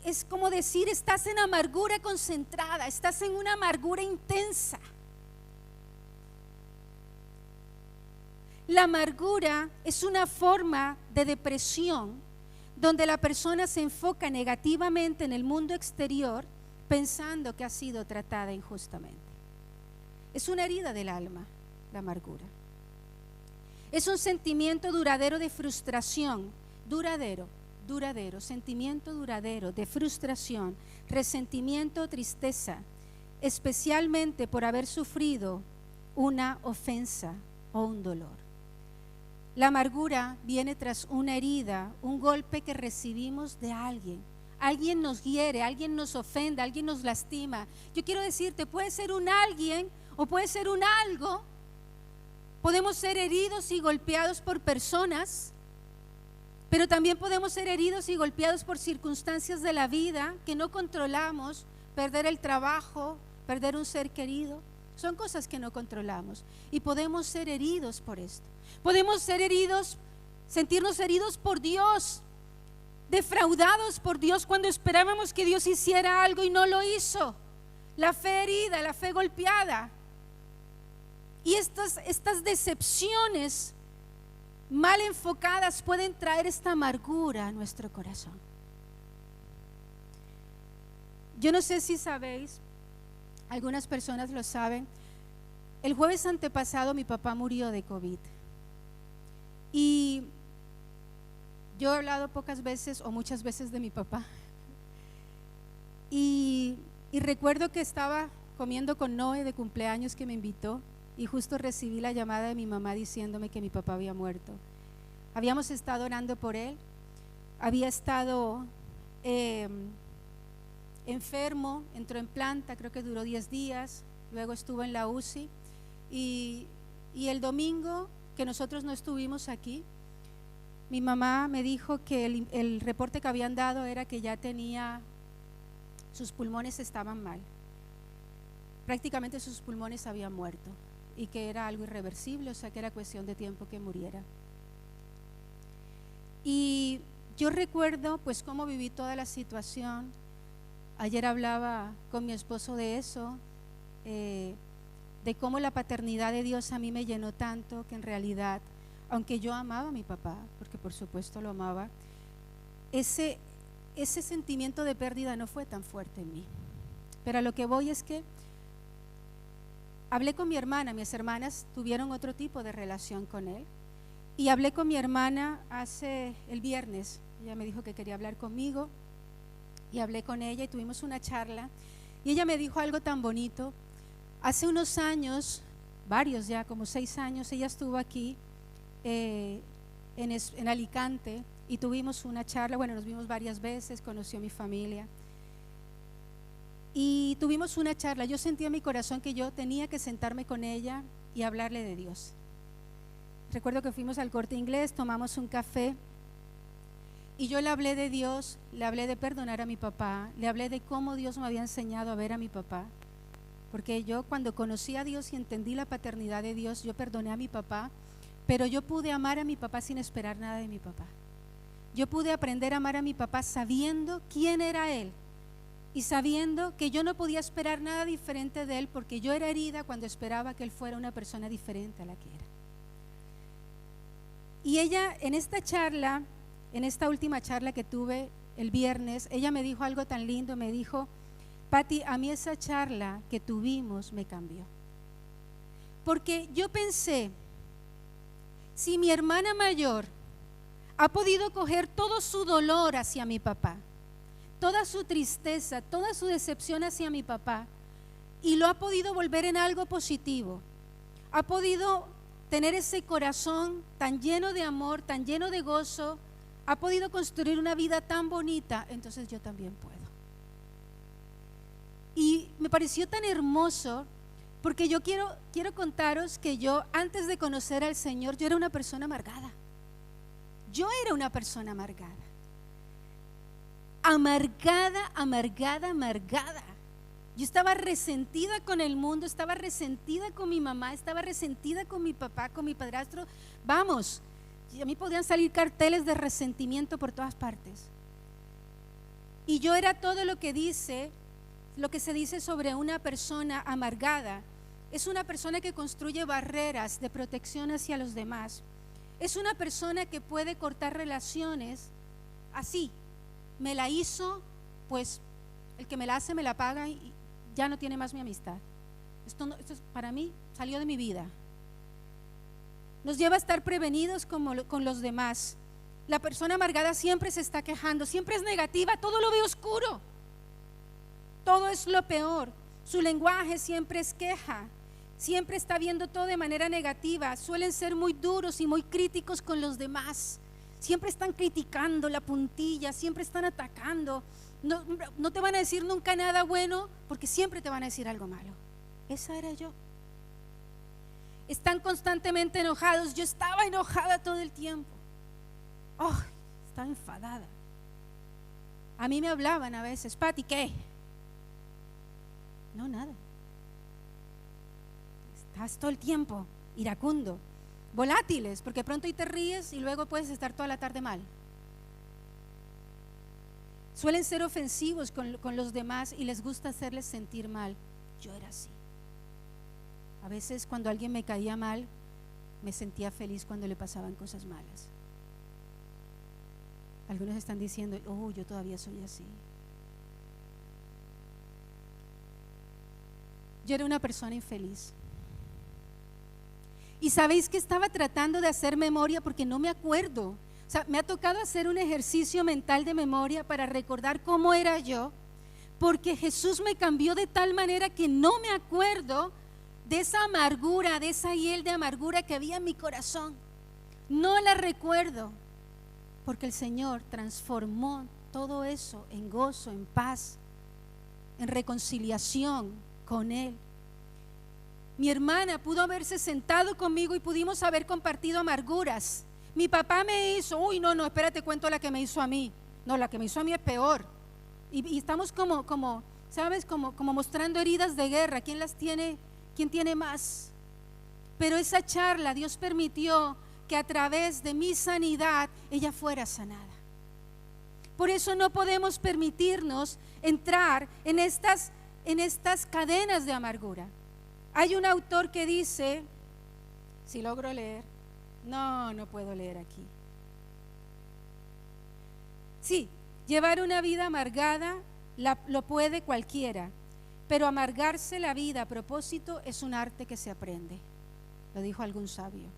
[SPEAKER 1] Es como decir, estás en amargura concentrada, estás en una amargura intensa. La amargura es una forma de depresión donde la persona se enfoca negativamente en el mundo exterior pensando que ha sido tratada injustamente. Es una herida del alma, la amargura. Es un sentimiento duradero de frustración, duradero, sentimiento duradero de frustración, resentimiento o tristeza, especialmente por haber sufrido una ofensa o un dolor. La amargura viene tras una herida, un golpe que recibimos de alguien, alguien nos hiere, alguien nos ofende, alguien nos lastima. Yo quiero decirte, puede ser un alguien o puede ser un algo. Podemos ser heridos y golpeados por personas, pero también podemos ser heridos y golpeados por circunstancias de la vida que no controlamos, perder el trabajo, perder un ser querido. Son cosas que no controlamos y podemos ser heridos por esto. Podemos ser heridos, sentirnos heridos por Dios, defraudados por Dios cuando esperábamos que Dios hiciera algo y no lo hizo. La fe herida, la fe golpeada. Y estas decepciones mal enfocadas pueden traer esta amargura a nuestro corazón. Yo no sé si sabéis, algunas personas lo saben, el jueves antepasado mi papá murió de COVID. Y yo he hablado pocas veces o muchas veces de mi papá. Y recuerdo que estaba comiendo con Noé de cumpleaños, que me invitó, y justo recibí la llamada de mi mamá diciéndome que mi papá había muerto. Habíamos estado orando por él, había estado enfermo, entró en planta, creo que duró 10 días, luego estuvo en la UCI y el domingo que nosotros no estuvimos aquí, mi mamá me dijo que el reporte que habían dado era que ya sus pulmones estaban mal, prácticamente sus pulmones habían muerto y que era algo irreversible, o sea que era cuestión de tiempo que muriera. Y yo recuerdo pues cómo viví toda la situación. Ayer hablaba con mi esposo de eso, de cómo la paternidad de Dios a mí me llenó tanto que en realidad, aunque yo amaba a mi papá, porque por supuesto lo amaba, ese sentimiento de pérdida no fue tan fuerte en mí. Pero a lo que voy es que hablé con mi hermana, mis hermanas tuvieron otro tipo de relación con él, y hablé con mi hermana el viernes, ella me dijo que quería hablar conmigo, y hablé con ella y tuvimos una charla, y ella me dijo algo tan bonito. Hace unos años, varios ya, como 6 años, ella estuvo aquí en Alicante y tuvimos una charla, bueno, nos vimos varias veces, conoció a mi familia y tuvimos una charla. Yo sentí en mi corazón que yo tenía que sentarme con ella y hablarle de Dios. Recuerdo que fuimos al Corte Inglés, tomamos un café y yo le hablé de Dios, le hablé de perdonar a mi papá, le hablé de cómo Dios me había enseñado a ver a mi papá, porque yo cuando conocí a Dios y entendí la paternidad de Dios, yo perdoné a mi papá, pero yo pude amar a mi papá sin esperar nada de mi papá. Yo pude aprender a amar a mi papá sabiendo quién era él y sabiendo que yo no podía esperar nada diferente de él, porque yo era herida cuando esperaba que él fuera una persona diferente a la que era. Y ella en esta charla, en esta última charla que tuve el viernes, ella me dijo algo tan lindo, me dijo: Pati, a mí esa charla que tuvimos me cambió. Porque yo pensé, si mi hermana mayor ha podido coger todo su dolor hacia mi papá, toda su tristeza, toda su decepción hacia mi papá, y lo ha podido volver en algo positivo, ha podido tener ese corazón tan lleno de amor, tan lleno de gozo, ha podido construir una vida tan bonita, entonces yo también puedo. Y me pareció tan hermoso, porque yo quiero contaros que yo, antes de conocer al Señor, yo era una persona amargada. Yo era una persona amargada. Amargada. Yo estaba resentida con el mundo, estaba resentida con mi mamá, estaba resentida con mi papá, con mi padrastro. Vamos, a mí podían salir carteles de resentimiento por todas partes. Y yo era todo lo que se dice sobre una persona amargada. Es una persona que construye barreras de protección hacia los demás. Es una persona que puede cortar relaciones así. Me la hizo, pues el que me la hace me la paga y ya no tiene más mi amistad. Esto para mí salió de mi vida. Nos lleva a estar prevenidos con los demás. La persona amargada siempre se está quejando, siempre es negativa, todo lo ve oscuro. Todo es lo peor. Su lenguaje siempre es queja, siempre está viendo todo de manera negativa. Suelen ser muy duros y muy críticos con los demás. Siempre están criticando la puntilla, siempre están atacando. no te van a decir nunca nada bueno, porque siempre te van a decir algo malo. Esa era yo. Están constantemente enojados. Yo estaba enojada todo el tiempo. Oh, estaba enfadada. A mí me hablaban a veces: Pati, ¿qué? No, nada. Estás todo el tiempo iracundo. Volátiles, porque pronto y te ríes y luego puedes estar toda la tarde mal. Suelen ser ofensivos con los demás y les gusta hacerles sentir mal. Yo era así. A veces cuando alguien me caía mal, me sentía feliz cuando le pasaban cosas malas. Algunos están diciendo: oh, yo todavía soy así. Yo era una persona infeliz. Y sabéis que estaba tratando de hacer memoria porque no me acuerdo. O sea, me ha tocado hacer un ejercicio mental de memoria para recordar cómo era yo, porque Jesús me cambió de tal manera que no me acuerdo de esa amargura, de esa hiel de amargura que había en mi corazón. No la recuerdo, porque el Señor transformó todo eso en gozo, en paz, en reconciliación con Él. Mi hermana pudo haberse sentado conmigo y pudimos haber compartido amarguras. Mi papá me hizo, uy, no, espérate, cuento la que me hizo a mí. No, la que me hizo a mí es peor. Y estamos como ¿sabes? Como mostrando heridas de guerra. ¿Quién las tiene? ¿Quién tiene más? Pero esa charla, Dios permitió que a través de mi sanidad ella fuera sanada. Por eso no podemos permitirnos entrar en estas cadenas de amargura. Hay un autor que dice, si logro leer, no puedo leer aquí. Sí, llevar una vida amargada lo puede cualquiera, pero amargarse la vida a propósito es un arte que se aprende, lo dijo algún sabio.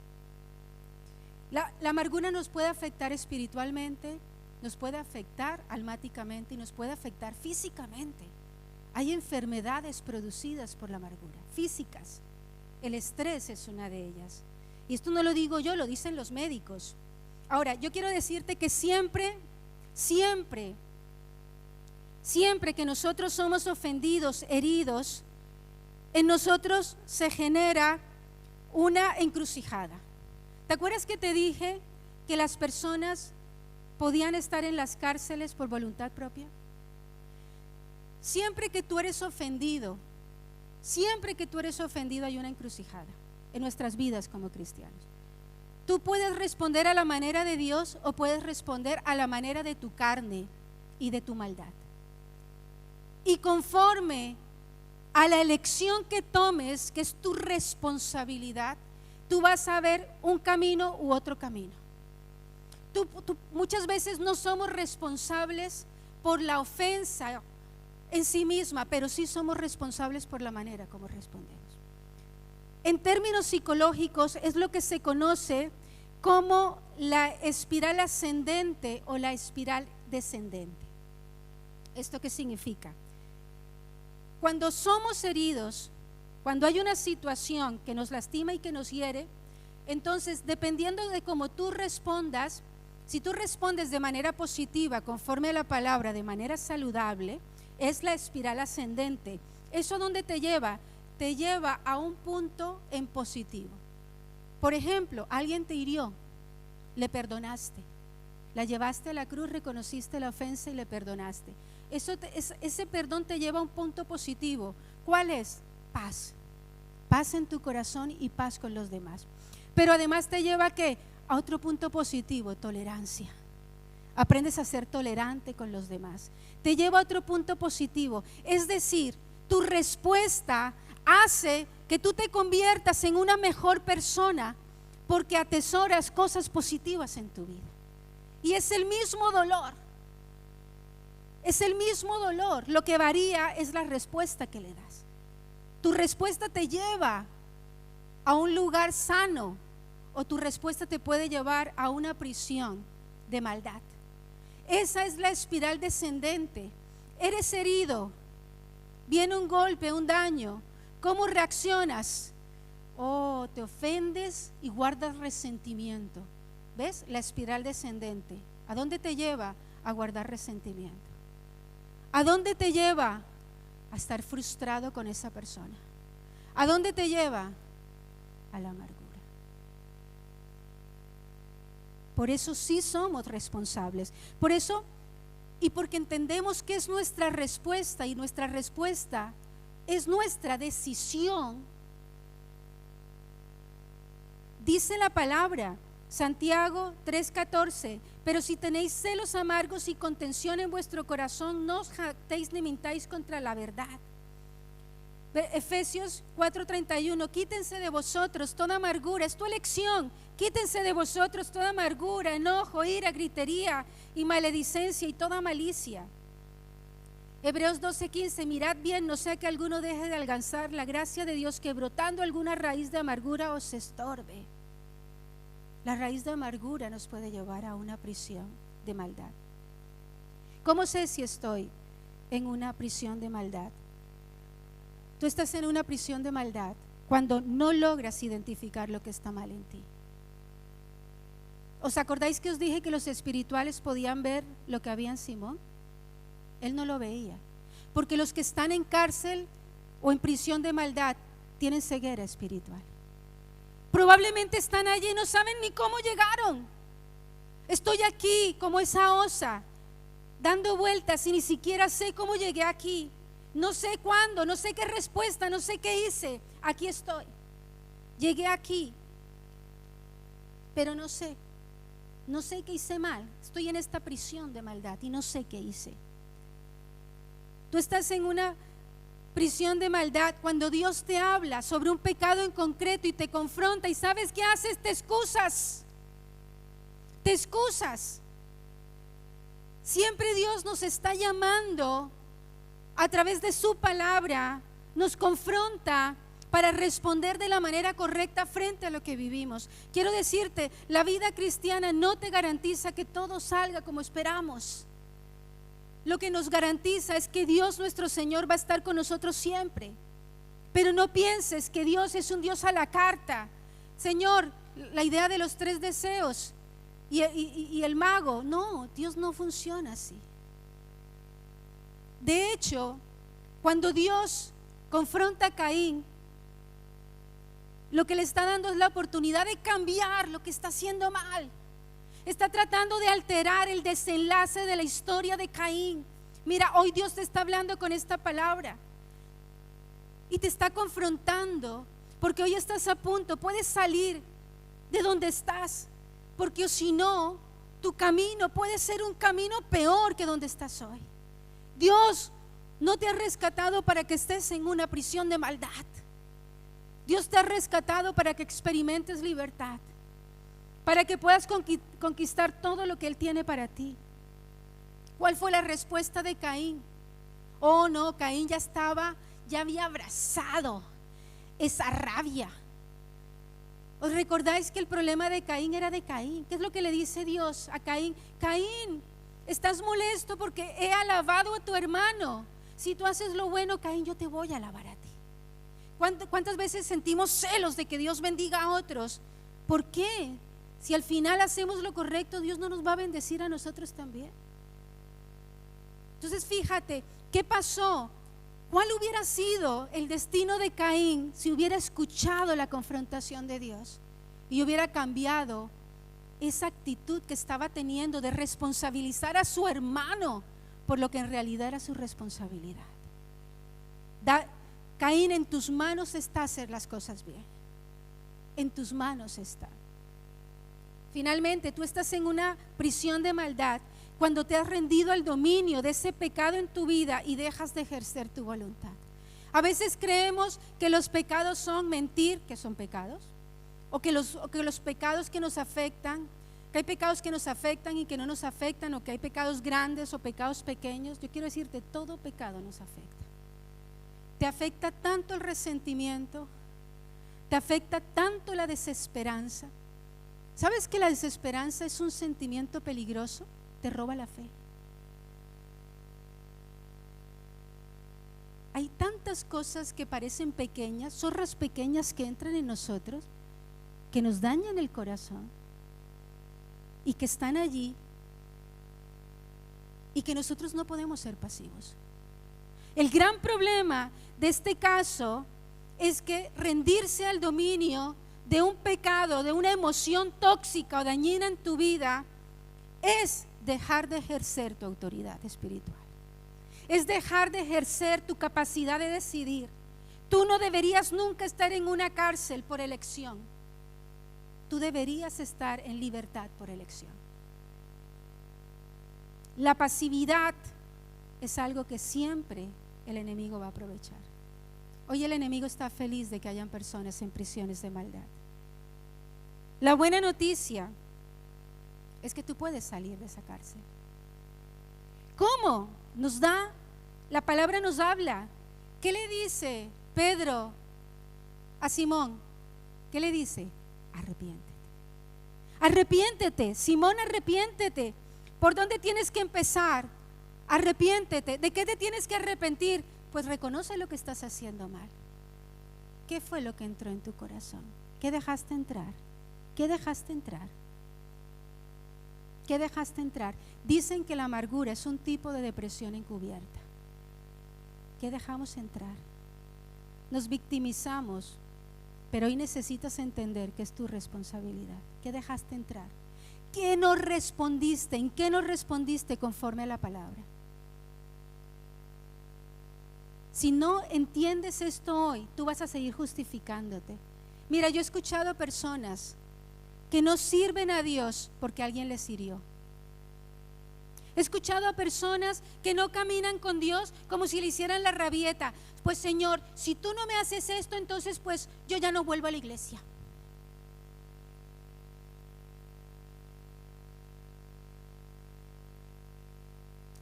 [SPEAKER 1] La amargura nos puede afectar espiritualmente, nos puede afectar almáticamente y nos puede afectar físicamente. Hay enfermedades producidas por la amargura, físicas. El estrés es una de ellas. Y esto no lo digo yo, lo dicen los médicos. Ahora, yo quiero decirte que siempre que nosotros somos ofendidos, heridos, en nosotros se genera una encrucijada. ¿Te acuerdas que te dije que las personas podían estar en las cárceles por voluntad propia? Siempre que tú eres ofendido hay una encrucijada en nuestras vidas como cristianos. Tú puedes responder a la manera de Dios o puedes responder a la manera de tu carne y de tu maldad. Y conforme a la elección que tomes, que es tu responsabilidad, tú vas a ver un camino u otro camino. Muchas veces no somos responsables por la ofensa en sí misma, pero sí somos responsables por la manera como respondemos. En términos psicológicos es lo que se conoce como la espiral ascendente o la espiral descendente. ¿Esto qué significa? Cuando somos heridos, cuando hay una situación que nos lastima y que nos hiere, entonces dependiendo de cómo tú respondas, si tú respondes de manera positiva, conforme a la palabra, de manera saludable, es la espiral ascendente. ¿Eso dónde te lleva? Te lleva a un punto en positivo. Por ejemplo, alguien te hirió, le perdonaste, la llevaste a la cruz, reconociste la ofensa y le perdonaste. Ese perdón te lleva a un punto positivo. ¿Cuál es? Paz. Paz en tu corazón y paz con los demás. Pero además te lleva ¿a qué? A otro punto positivo, tolerancia. Aprendes a ser tolerante con los demás. Te lleva a otro punto positivo. Es decir, tu respuesta hace que tú te conviertas en una mejor persona porque atesoras cosas positivas en tu vida. Y es el mismo dolor. Es el mismo dolor. Lo que varía es la respuesta que le das. Tu respuesta te lleva a un lugar sano o tu respuesta te puede llevar a una prisión de maldad. Esa es la espiral descendente. Eres herido, viene un golpe, un daño. ¿Cómo reaccionas? Oh, te ofendes y guardas resentimiento. ¿Ves? La espiral descendente. ¿A dónde te lleva? A guardar resentimiento. ¿A dónde te lleva? A estar frustrado con esa persona. ¿A dónde te lleva? A la amargura. Por eso sí somos responsables. Por eso, y porque entendemos que es nuestra respuesta, y nuestra respuesta es nuestra decisión. Dice la palabra, Santiago 3:14, pero si tenéis celos amargos y contención en vuestro corazón, no os jactéis ni mintáis contra la verdad. Efesios 4:31, quítense de vosotros toda amargura, es tu elección, quítense de vosotros toda amargura, enojo, ira, gritería y maledicencia y toda malicia. Hebreos 12:15, mirad bien, no sea que alguno deje de alcanzar la gracia de Dios, que brotando alguna raíz de amargura os estorbe. La raíz de amargura nos puede llevar a una prisión de maldad. ¿Cómo sé si estoy en una prisión de maldad? Tú estás en una prisión de maldad cuando no logras identificar lo que está mal en ti. ¿Os acordáis que os dije que los espirituales podían ver lo que había en Simón? Él no lo veía, porque los que están en cárcel o en prisión de maldad tienen ceguera espiritual. Probablemente están allí y no saben ni cómo llegaron. Estoy aquí como esa osa, dando vueltas y ni siquiera sé cómo llegué aquí. No sé cuándo, no sé qué respuesta, no sé qué hice. Aquí estoy. Llegué aquí, pero no sé qué hice mal. Estoy en esta prisión de maldad y no sé qué hice. Tú estás en una prisión de maldad cuando Dios te habla sobre un pecado en concreto y te confronta, y ¿sabes qué haces? Te excusas. Te excusas. Siempre Dios nos está llamando a través de su palabra, nos confronta para responder de la manera correcta frente a lo que vivimos. Quiero decirte, la vida cristiana no te garantiza que todo salga como esperamos. Lo que nos garantiza es que Dios nuestro Señor va a estar con nosotros siempre. Pero no pienses que Dios es un Dios a la carta. Señor, la idea de los 3 deseos y el mago, no, Dios no funciona así. De hecho, cuando Dios confronta a Caín, lo que le está dando es la oportunidad de cambiar lo que está haciendo mal. Está tratando de alterar el desenlace de la historia de Caín. Mira, hoy Dios te está hablando con esta palabra y te está confrontando, porque hoy estás a punto, puedes salir de donde estás, porque si no, tu camino puede ser un camino peor que donde estás hoy. Dios no te ha rescatado para que estés en una prisión de maldad. Dios te ha rescatado para que experimentes libertad, para que puedas conquistar todo lo que Él tiene para ti. ¿Cuál fue la respuesta de Caín? Oh no, Caín ya había abrazado esa rabia. ¿Os recordáis que el problema de Caín era de Caín? ¿Qué es lo que le dice Dios a Caín? Caín, estás molesto porque he alabado a tu hermano. Si tú haces lo bueno, Caín, yo te voy a alabar a ti. ¿Cuántas veces sentimos celos de que Dios bendiga a otros? ¿Por qué? Si al final hacemos lo correcto, Dios no nos va a bendecir a nosotros también. Entonces fíjate, ¿qué pasó? ¿Cuál hubiera sido el destino de Caín si hubiera escuchado la confrontación de Dios y hubiera cambiado esa actitud que estaba teniendo de responsabilizar a su hermano por lo que en realidad era su responsabilidad? Caín, en tus manos está hacer las cosas bien. En tus manos está. Finalmente, tú estás en una prisión de maldad cuando te has rendido al dominio de ese pecado en tu vida y dejas de ejercer tu voluntad. A veces creemos que los pecados son mentir, que son pecados, o que los pecados que nos afectan, que hay pecados que nos afectan y que no nos afectan, o que hay pecados grandes o pecados pequeños. Yo quiero decirte, todo pecado nos afecta. Te afecta tanto el resentimiento, te afecta tanto la desesperanza. ¿Sabes que la desesperanza es un sentimiento peligroso? Te roba la fe. Hay tantas cosas que parecen pequeñas, zorras pequeñas que entran en nosotros, que nos dañan el corazón y que están allí y que nosotros no podemos ser pasivos. El gran problema de este caso es que rendirse al dominio de un pecado, de una emoción tóxica o dañina en tu vida, es dejar de ejercer tu autoridad espiritual. Es dejar de ejercer tu capacidad de decidir. Tú no deberías nunca estar en una cárcel por elección. Tú deberías estar en libertad por elección. La pasividad es algo que siempre el enemigo va a aprovechar. Hoy el enemigo está feliz de que hayan personas en prisiones de maldad. La buena noticia es que tú puedes salir de esa cárcel. ¿Cómo? La palabra nos habla. ¿Qué le dice Pedro a Simón? ¿Qué le dice? Arrepiéntete. Arrepiéntete, Simón, arrepiéntete. ¿Por dónde tienes que empezar? Arrepiéntete. ¿De qué te tienes que arrepentir? Pues reconoce lo que estás haciendo mal. ¿Qué fue lo que entró en tu corazón? ¿Qué dejaste entrar? ¿Qué dejaste entrar? ¿Qué dejaste entrar? Dicen que la amargura es un tipo de depresión encubierta. ¿Qué dejamos entrar? Nos victimizamos, pero hoy necesitas entender que es tu responsabilidad. ¿Qué dejaste entrar? ¿Qué no respondiste? ¿En qué no respondiste conforme a la palabra? Si no entiendes esto hoy, tú vas a seguir justificándote. Mira, yo he escuchado a personas que no sirven a Dios porque alguien les hirió. He escuchado a personas que no caminan con Dios como si le hicieran la rabieta. Pues Señor, si tú no me haces esto, entonces pues yo ya no vuelvo a la iglesia.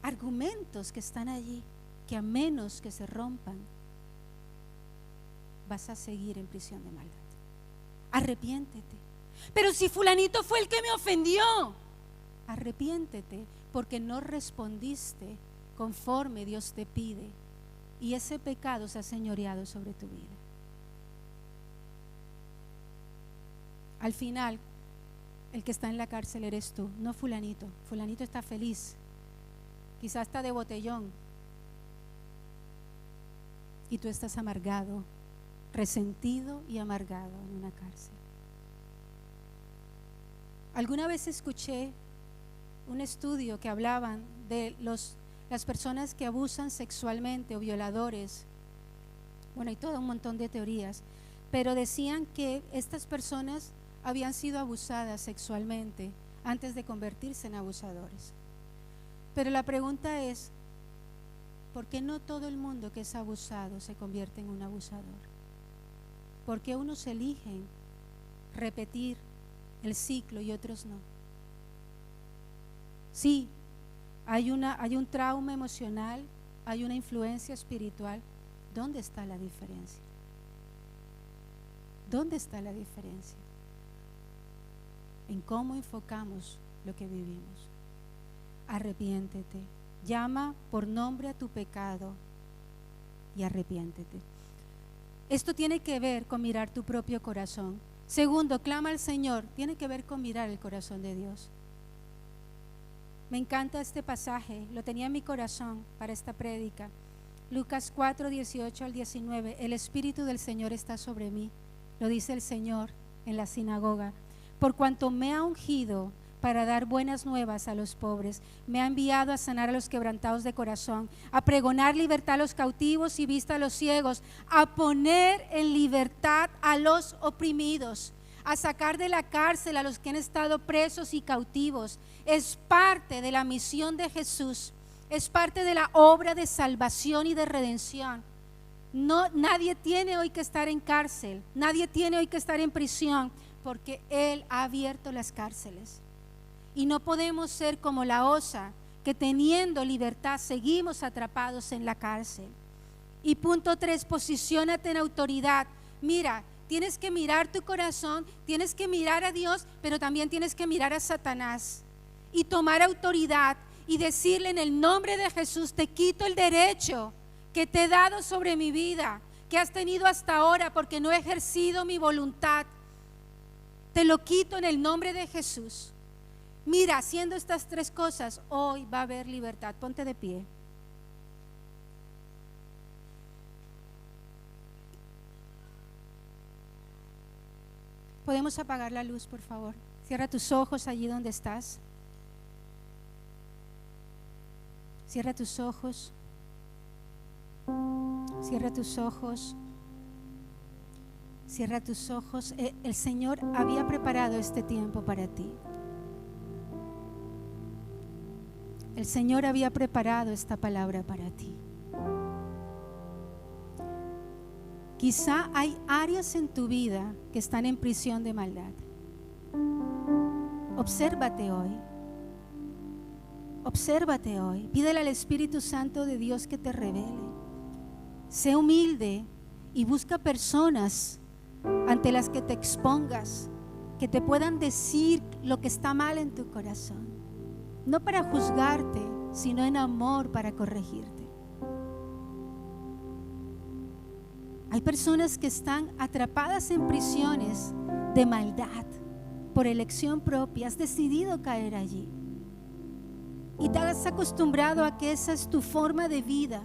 [SPEAKER 1] Argumentos que están allí, que a menos que se rompan, vas a seguir en prisión de maldad. Arrepiéntete. Pero si fulanito fue el que me ofendió, arrepiéntete, porque no respondiste conforme Dios te pide, y ese pecado se ha señoreado sobre tu vida. Al final, el que está en la cárcel eres tú, no fulanito. Fulanito está feliz, quizás está de botellón, y tú estás amargado, resentido y amargado en una cárcel. Alguna vez escuché un estudio que hablaban de las personas que abusan sexualmente o violadores. Bueno, hay todo un montón de teorías, pero decían que estas personas habían sido abusadas sexualmente antes de convertirse en abusadores. Pero la pregunta es, ¿por qué no todo el mundo que es abusado se convierte en un abusador? ¿Por qué unos eligen repetir el ciclo y otros no? Sí, hay un trauma emocional, hay una influencia espiritual. ¿Dónde está la diferencia? ¿Dónde está la diferencia? En cómo enfocamos lo que vivimos. Arrepiéntete, llama por nombre a tu pecado y arrepiéntete. Esto tiene que ver con mirar tu propio corazón. Segundo, clama al Señor, tiene que ver con mirar el corazón de Dios. Me encanta este pasaje, lo tenía en mi corazón para esta prédica. Lucas 4, 18 al 19, el Espíritu del Señor está sobre mí, lo dice el Señor en la sinagoga, por cuanto me ha ungido para dar buenas nuevas a los pobres, me ha enviado a sanar a los quebrantados de corazón, a pregonar libertad a los cautivos y vista a los ciegos, a poner en libertad a los oprimidos, a sacar de la cárcel a los que han estado presos y cautivos. Es parte de la misión de Jesús, es parte de la obra de salvación y de redención. Nadie tiene hoy que estar en cárcel, nadie tiene hoy que estar en prisión, porque Él ha abierto las cárceles. Y no podemos ser como la osa, que teniendo libertad seguimos atrapados en la cárcel. Y punto 3, posiciónate en autoridad. Mira, tienes que mirar tu corazón, tienes que mirar a Dios, pero también tienes que mirar a Satanás y tomar autoridad y decirle: en el nombre de Jesús te quito el derecho que te he dado sobre mi vida, que has tenido hasta ahora porque no he ejercido mi voluntad. Te lo quito en el nombre de Jesús. Mira, haciendo estas 3 cosas, hoy va a haber libertad. Ponte de pie. Podemos apagar la luz, por favor. Cierra tus ojos allí donde estás. Cierra tus ojos. Cierra tus ojos. Cierra tus ojos. El Señor había preparado este tiempo para ti. El Señor había preparado esta palabra para ti. Quizá hay áreas en tu vida que están en prisión de maldad. Obsérvate hoy. Obsérvate hoy. Pídele al Espíritu Santo de Dios que te revele. Sé humilde y busca personas ante las que te expongas, que te puedan decir lo que está mal en tu corazón. No para juzgarte, sino en amor para corregirte. Hay personas que están atrapadas en prisiones de maldad por elección propia. Has decidido caer allí y te has acostumbrado a que esa es tu forma de vida.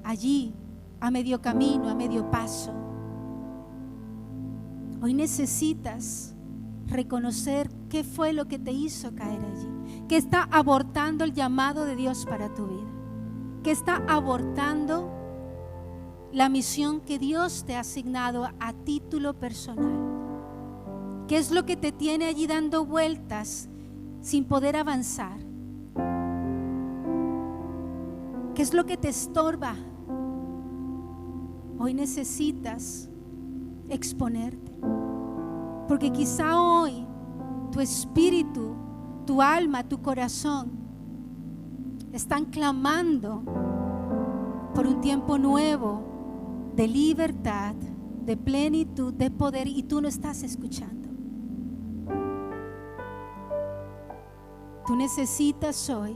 [SPEAKER 1] Allí, a medio camino, a medio paso. Hoy necesitas reconocer qué fue lo que te hizo caer allí, que está abortando el llamado de Dios para tu vida, que está abortando la misión que Dios te ha asignado a título personal. ¿Qué es lo que te tiene allí dando vueltas sin poder avanzar? ¿Qué es lo que te estorba? Hoy necesitas exponerte, porque quizá hoy tu espíritu, tu alma, tu corazón están clamando por un tiempo nuevo de libertad, de plenitud, de poder, y tú no estás escuchando. Tú necesitas hoy,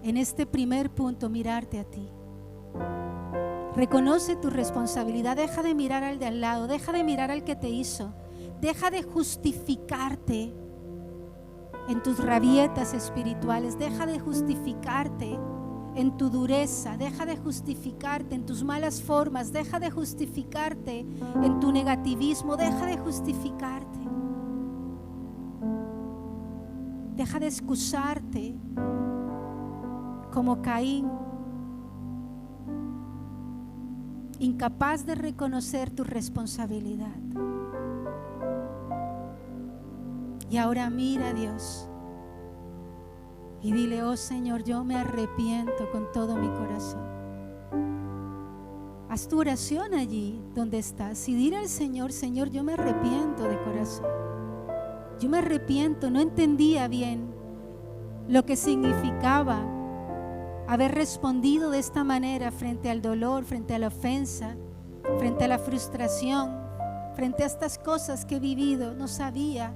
[SPEAKER 1] en este primer punto, mirarte a ti. Reconoce tu responsabilidad. Deja de mirar al de al lado, deja de mirar al que te hizo, deja de justificarte en tus rabietas espirituales, deja de justificarte en tu dureza, deja de justificarte en tus malas formas, deja de justificarte en tu negativismo, deja de justificarte, deja de excusarte como Caín, incapaz de reconocer tu responsabilidad. Y ahora mira a Dios y dile: oh Señor, yo me arrepiento con todo mi corazón. Haz tu oración allí donde estás y dile al Señor: Señor, yo me arrepiento de corazón. Yo me arrepiento, no entendía bien lo que significaba haber respondido de esta manera frente al dolor, frente a la ofensa, frente a la frustración, frente a estas cosas que he vivido. No sabía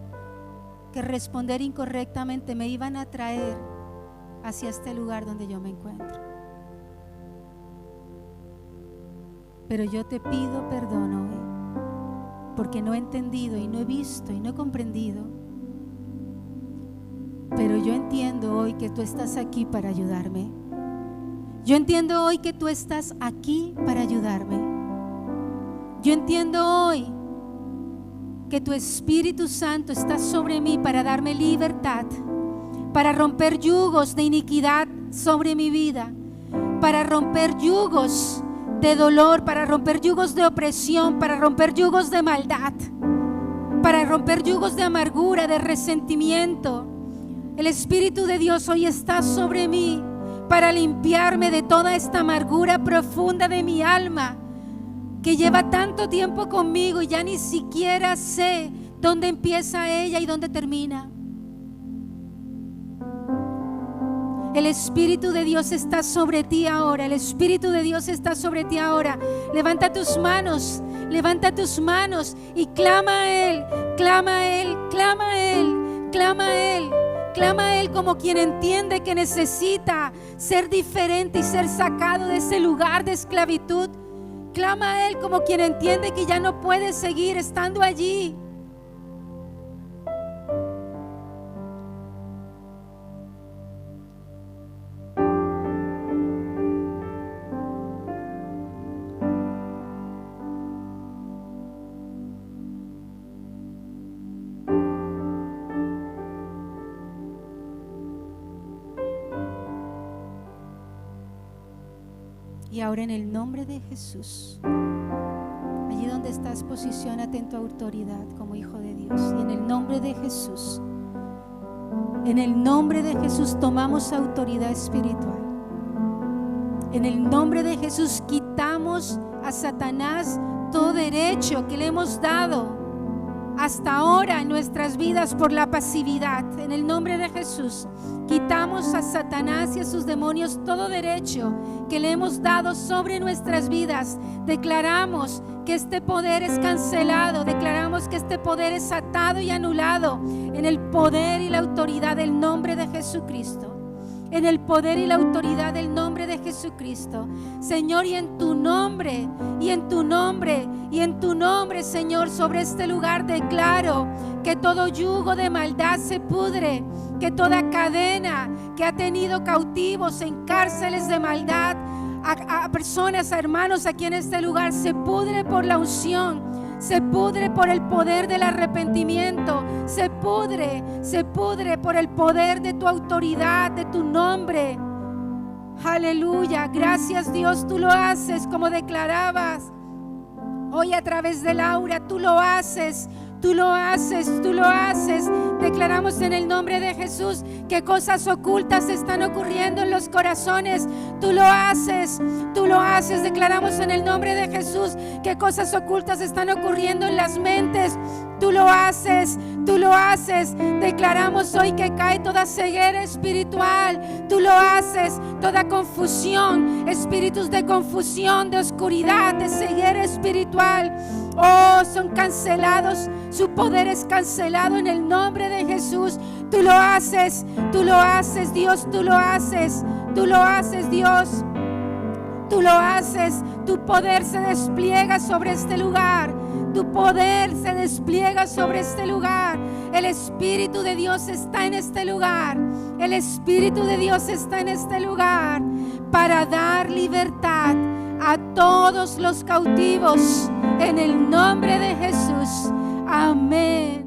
[SPEAKER 1] que responder incorrectamente me iban a traer hacia este lugar donde yo me encuentro. Pero yo te pido perdón hoy, porque no he entendido y no he visto y no he comprendido. Pero yo entiendo hoy que tú estás aquí para ayudarme. Yo entiendo hoy que tú estás aquí para ayudarme. Yo entiendo hoy que tu Espíritu Santo está sobre mí para darme libertad, para romper yugos de iniquidad sobre mi vida, para romper yugos de dolor, para romper yugos de opresión, para romper yugos de maldad, para romper yugos de amargura, de resentimiento. El Espíritu de Dios hoy está sobre mí para limpiarme de toda esta amargura profunda de mi alma, que lleva tanto tiempo conmigo y ya ni siquiera sé dónde empieza ella y dónde termina. El Espíritu de Dios está sobre ti ahora. El Espíritu de Dios está sobre ti ahora. Levanta tus manos y clama a Él, clama a Él, clama a Él, clama a Él. Clama a Él como quien entiende que necesita ser diferente y ser sacado de ese lugar de esclavitud. Clama a Él como quien entiende que ya no puede seguir estando allí. Y ahora en el nombre de Jesús, allí donde estás, posiciónate en tu autoridad como hijo de Dios. Y en el nombre de Jesús, en el nombre de Jesús tomamos autoridad espiritual. En el nombre de Jesús quitamos a Satanás todo derecho que le hemos dado hasta ahora en nuestras vidas por la pasividad. En el nombre de Jesús quitamos a Satanás y a sus demonios todo derecho que le hemos dado sobre nuestras vidas. Declaramos que este poder es cancelado, declaramos que este poder es atado y anulado en el poder y la autoridad del nombre de Jesucristo. En el poder y la autoridad del nombre de Jesucristo, Señor, y en tu nombre, y en tu nombre, y en tu nombre, Señor, sobre este lugar declaro que todo yugo de maldad se pudre, que toda cadena que ha tenido cautivos en cárceles de maldad a personas, a hermanos aquí en este lugar, se pudre por la unción, se pudre por el poder del arrepentimiento, se pudre por el poder de tu autoridad, de tu nombre. Aleluya, gracias Dios, tú lo haces como declarabas hoy a través de Laura, tú lo haces. Tú lo haces, tú lo haces. Declaramos en el nombre de Jesús que cosas ocultas están ocurriendo en los corazones. Tú lo haces, tú lo haces. Declaramos en el nombre de Jesús que cosas ocultas están ocurriendo en las mentes. Tú lo haces, tú lo haces. Declaramos hoy que cae toda ceguera espiritual. Tú lo haces, toda confusión, espíritus de confusión, de oscuridad, de ceguera espiritual. Oh, son cancelados. Su poder es cancelado en el nombre de Jesús. Tú lo haces, Dios, tú lo haces, Dios. Tú lo haces, tu poder se despliega sobre este lugar. Tu poder se despliega sobre este lugar. El Espíritu de Dios está en este lugar. El Espíritu de Dios está en este lugar para dar libertad a todos los cautivos en el nombre de Jesús. Amén.